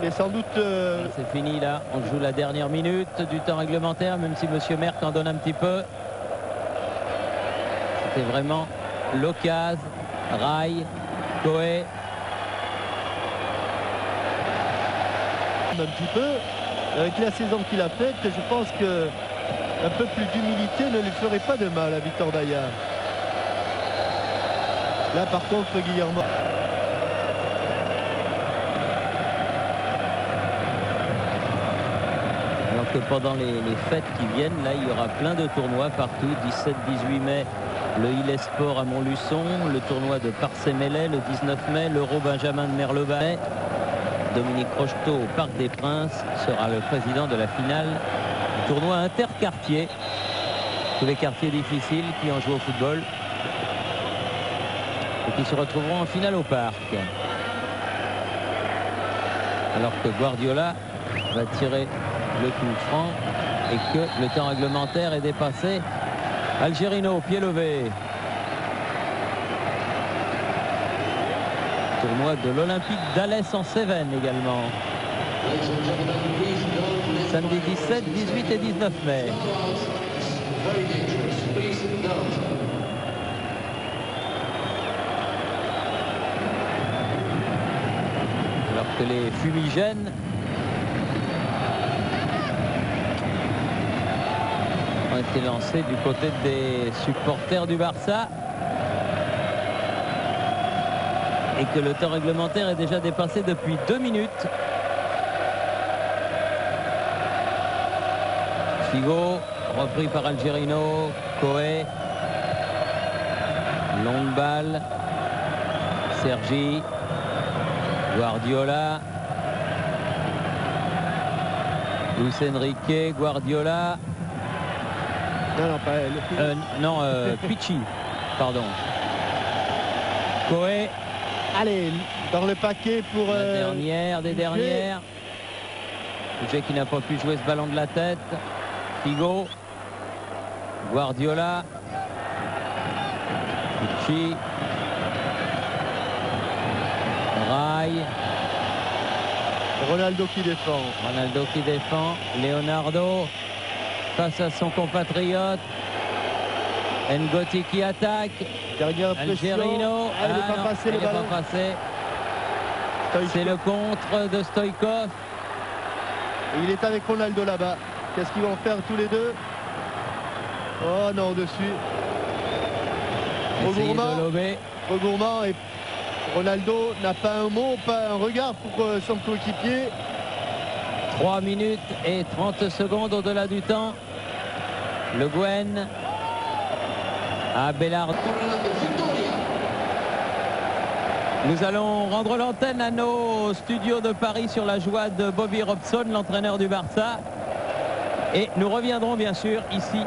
mais sans doute... C'est fini là, on joue la dernière minute du temps réglementaire, même si Monsieur Merck en donne un petit peu. C'était vraiment l'occasion. Rail, Coé. Un petit peu, avec la saison qu'il a faite, je pense que un peu plus d'humilité ne lui ferait pas de mal à Victor Baillard. Là par contre Guillermo. Alors que pendant les fêtes qui viennent, là il y aura plein de tournois partout. 17-18 mai, le Illes Sport à Montluçon, le tournoi de Parcé-Melay le 19 mai, l'Euro Benjamin de Merleau-Bay. Dominique Rocheteau au Parc des Princes sera le président de la finale du tournoi interquartier. Tous les quartiers difficiles qui ont joué au football et qui se retrouveront en finale au Parc. Alors que Guardiola va tirer le coup franc et que le temps réglementaire est dépassé. Algerino, pied levé. Tournoi de l'Olympique d'Alès en Cévennes également. Samedi 17, 18 et 19 mai. Alors que les fumigènes ont été lancés du côté des supporters du Barça. Et que le temps réglementaire est déjà dépassé depuis 2 minutes. Figo, repris par Algerino, Coé, longue balle, Sergi, Guardiola, Luis Enrique, Guardiola. Non, Pichi, pardon. Coé. Allez, dans le paquet pour... La dernière des dernières. Budget qui n'a pas pu jouer ce ballon de la tête. Figo. Guardiola. Pichi. Rail. Ronaldo qui défend. Ronaldo qui défend. Leonardo face à son compatriote. Ngotti qui attaque. Dernière pression. Algerino. Elle n'est pas passée le ballon. C'est le contre de Stoïkov. Il est avec Ronaldo là-bas. Qu'est-ce qu'ils vont faire tous les deux? Oh non, au-dessus. Regourmand et Ronaldo n'a pas un mot, pas un regard pour son coéquipier. 3 minutes et 30 secondes au-delà du temps. Le Guen à Bellard. Nous allons rendre l'antenne à nos studios de Paris sur la joie de Bobby Robson, l'entraîneur du Barça. Et nous reviendrons bien sûr ici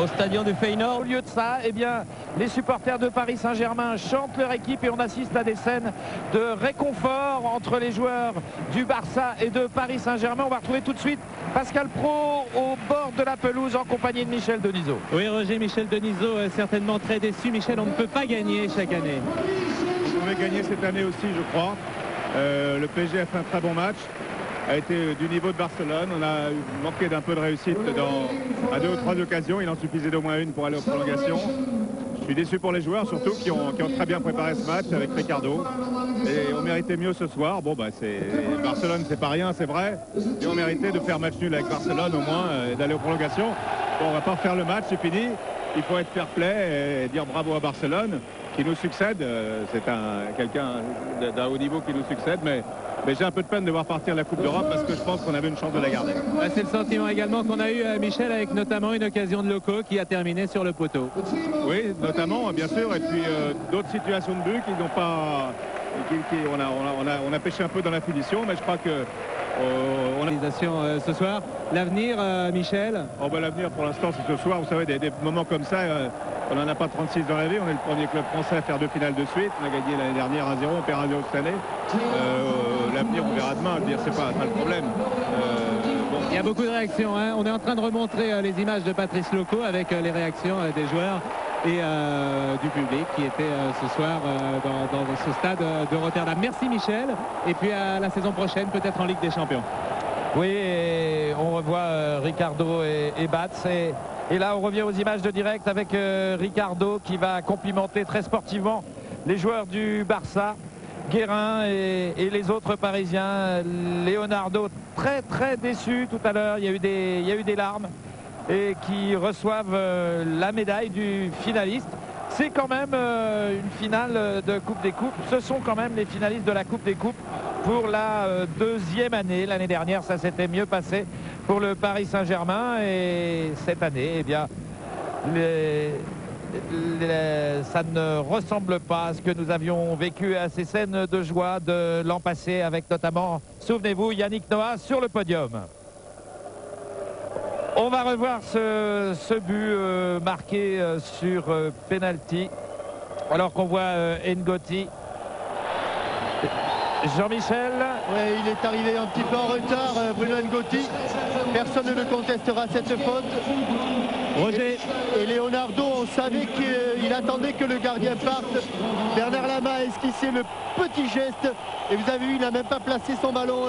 au stadion du Feyenoord. Au lieu de ça, eh bien, les supporters de Paris Saint-Germain chantent leur équipe et on assiste à des scènes de réconfort entre les joueurs du Barça et de Paris Saint-Germain. On va retrouver tout de suite Pascal Praud au bord de la pelouse en compagnie de Michel Denisot. Oui, Roger, Michel Denisot est certainement très déçu. Michel, on ne peut pas gagner chaque année. On pouvait gagner cette année aussi, je crois. Le PSG a fait un très bon match, a été du niveau de Barcelone. On a manqué d'un peu de réussite à 2 ou 3 occasions. Il en suffisait d'au moins une pour aller aux prolongations. Je suis déçu pour les joueurs, surtout qui ont très bien préparé ce match avec Ricardo. Et on méritait mieux ce soir. Bon, Barcelone, c'est pas rien, c'est vrai. Et on méritait de faire match nul avec Barcelone au moins, d'aller aux prolongations. Bon, on va pas refaire le match, c'est fini. Il faut être fair play et dire bravo à Barcelone qui nous succède. C'est quelqu'un d'un haut niveau qui nous succède, mais j'ai un peu de peine de voir partir la Coupe d'Europe parce que je pense qu'on avait une chance de la garder. C'est le sentiment également qu'on a eu, Michel, avec notamment une occasion de Loco qui a terminé sur le poteau. Oui, notamment, bien sûr, et puis d'autres situations de but qui n'ont pas... on a pêché un peu dans la finition, mais je crois que... ce soir. L'avenir, Michel? L'avenir, pour l'instant, c'est ce soir. Vous savez, des moments comme ça, on n'en a pas 36 dans la vie. On est le premier club français à faire 2 finales de suite. On a gagné l'année dernière 1-0, on perd 1-0 cette année. L'avenir, on verra demain. C'est pas le problème. Il y a beaucoup de réactions. Hein. On est en train de remontrer les images de Patrice Loco avec les réactions des joueurs et du public qui était ce soir dans ce stade de Rotterdam. Merci Michel, et puis à la saison prochaine, peut-être en Ligue des Champions. Oui, et on revoit Ricardo et Bats, et là on revient aux images de direct avec Ricardo qui va complimenter très sportivement les joueurs du Barça, Guérin et les autres Parisiens. Leonardo très déçu tout à l'heure, il y a eu des larmes, et qui reçoivent la médaille du finaliste. C'est quand même une finale de Coupe des Coupes. Ce sont quand même les finalistes de la Coupe des Coupes pour la 2e année. L'année dernière, ça s'était mieux passé pour le Paris Saint-Germain. Et cette année, eh bien, ça ne ressemble pas à ce que nous avions vécu, à ces scènes de joie de l'an passé, avec notamment, souvenez-vous, Yannick Noah sur le podium. On va revoir ce but marqué sur penalty, alors qu'on voit Ngoti. Jean-Michel. Oui, il est arrivé un petit peu en retard, Bruno Ngoti. Personne ne le contestera cette faute. Roger. Et Leonardo, on savait qu'il attendait que le gardien parte. Bernard Lama a esquissé le petit geste. Et vous avez vu, il n'a même pas placé son ballon,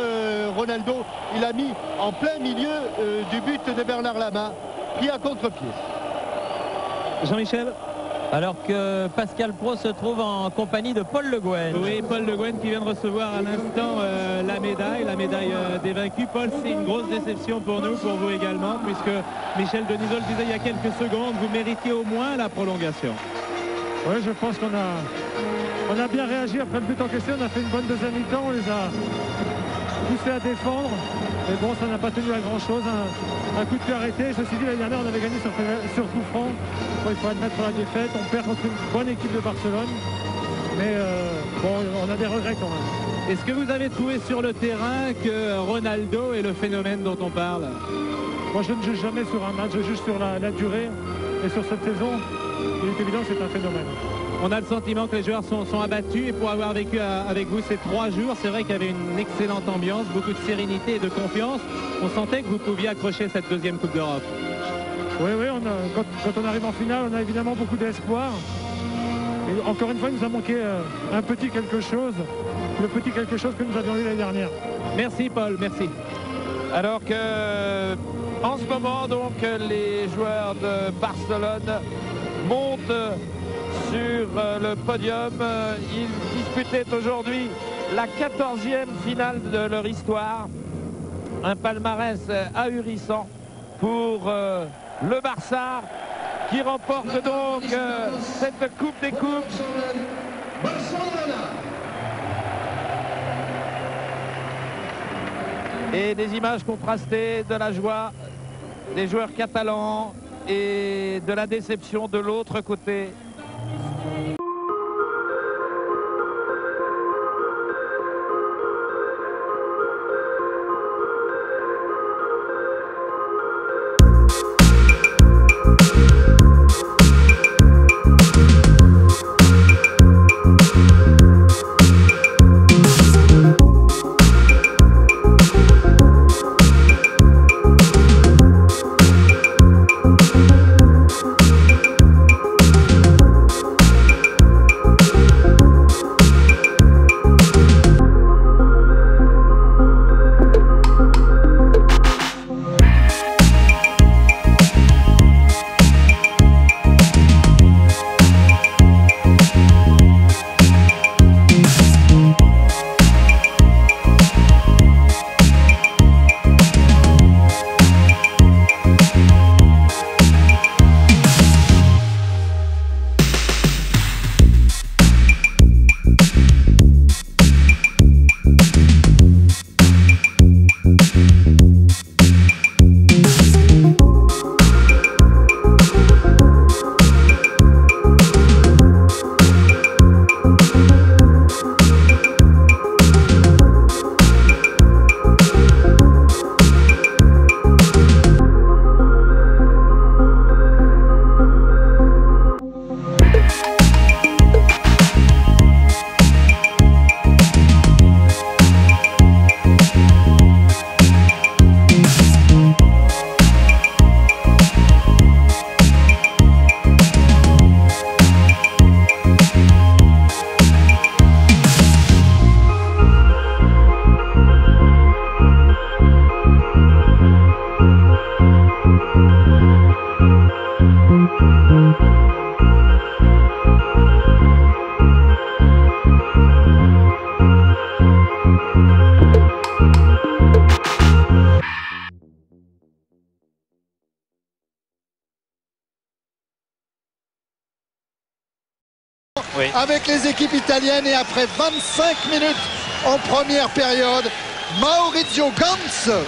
Ronaldo. Il a mis en plein milieu du but de Bernard Lama, pris à contre-pied. Jean-Michel. Alors que Pascal Praud se trouve en compagnie de Paul Le Guen. Oui, Paul Le Guen qui vient de recevoir à l'instant la médaille des vaincus. Paul, c'est une grosse déception pour nous, pour vous également, puisque Michel Denisot le disait il y a quelques secondes, vous méritiez au moins la prolongation. Oui, je pense qu'on a bien réagi après le but encaissé. On a fait une bonne deuxième mi-temps, on les a poussés à défendre. Mais bon, ça n'a pas tenu à grand-chose. Un coup de pied arrêté. Ceci dit, l'année dernière, on avait gagné sur coup franc. Bon, il faut admettre la défaite. On perd contre une bonne équipe de Barcelone. Mais bon, on a des regrets quand même. Est-ce que vous avez trouvé sur le terrain que Ronaldo est le phénomène dont on parle? Moi, je ne juge jamais sur un match. Je juge sur la durée. Et sur cette saison, il est évident que c'est un phénomène. On a le sentiment que les joueurs sont abattus, et pour avoir vécu avec vous ces 3 jours, c'est vrai qu'il y avait une excellente ambiance, beaucoup de sérénité et de confiance. On sentait que vous pouviez accrocher cette 2e Coupe d'Europe. Oui, quand on arrive en finale, on a évidemment beaucoup d'espoir. Et encore une fois, il nous a manqué un petit quelque chose, le petit quelque chose que nous avions eu l'année dernière. Merci Paul, merci. Alors que en ce moment, donc, les joueurs de Barcelone montent sur le podium. Ils disputaient aujourd'hui la 14e finale de leur histoire. Un palmarès ahurissant pour le Barça, qui remporte donc cette Coupe des Coupes. Et des images contrastées de la joie des joueurs catalans et de la déception de l'autre côté. avec les équipes italiennes. Et après 25 minutes en première période, Maurizio Ganz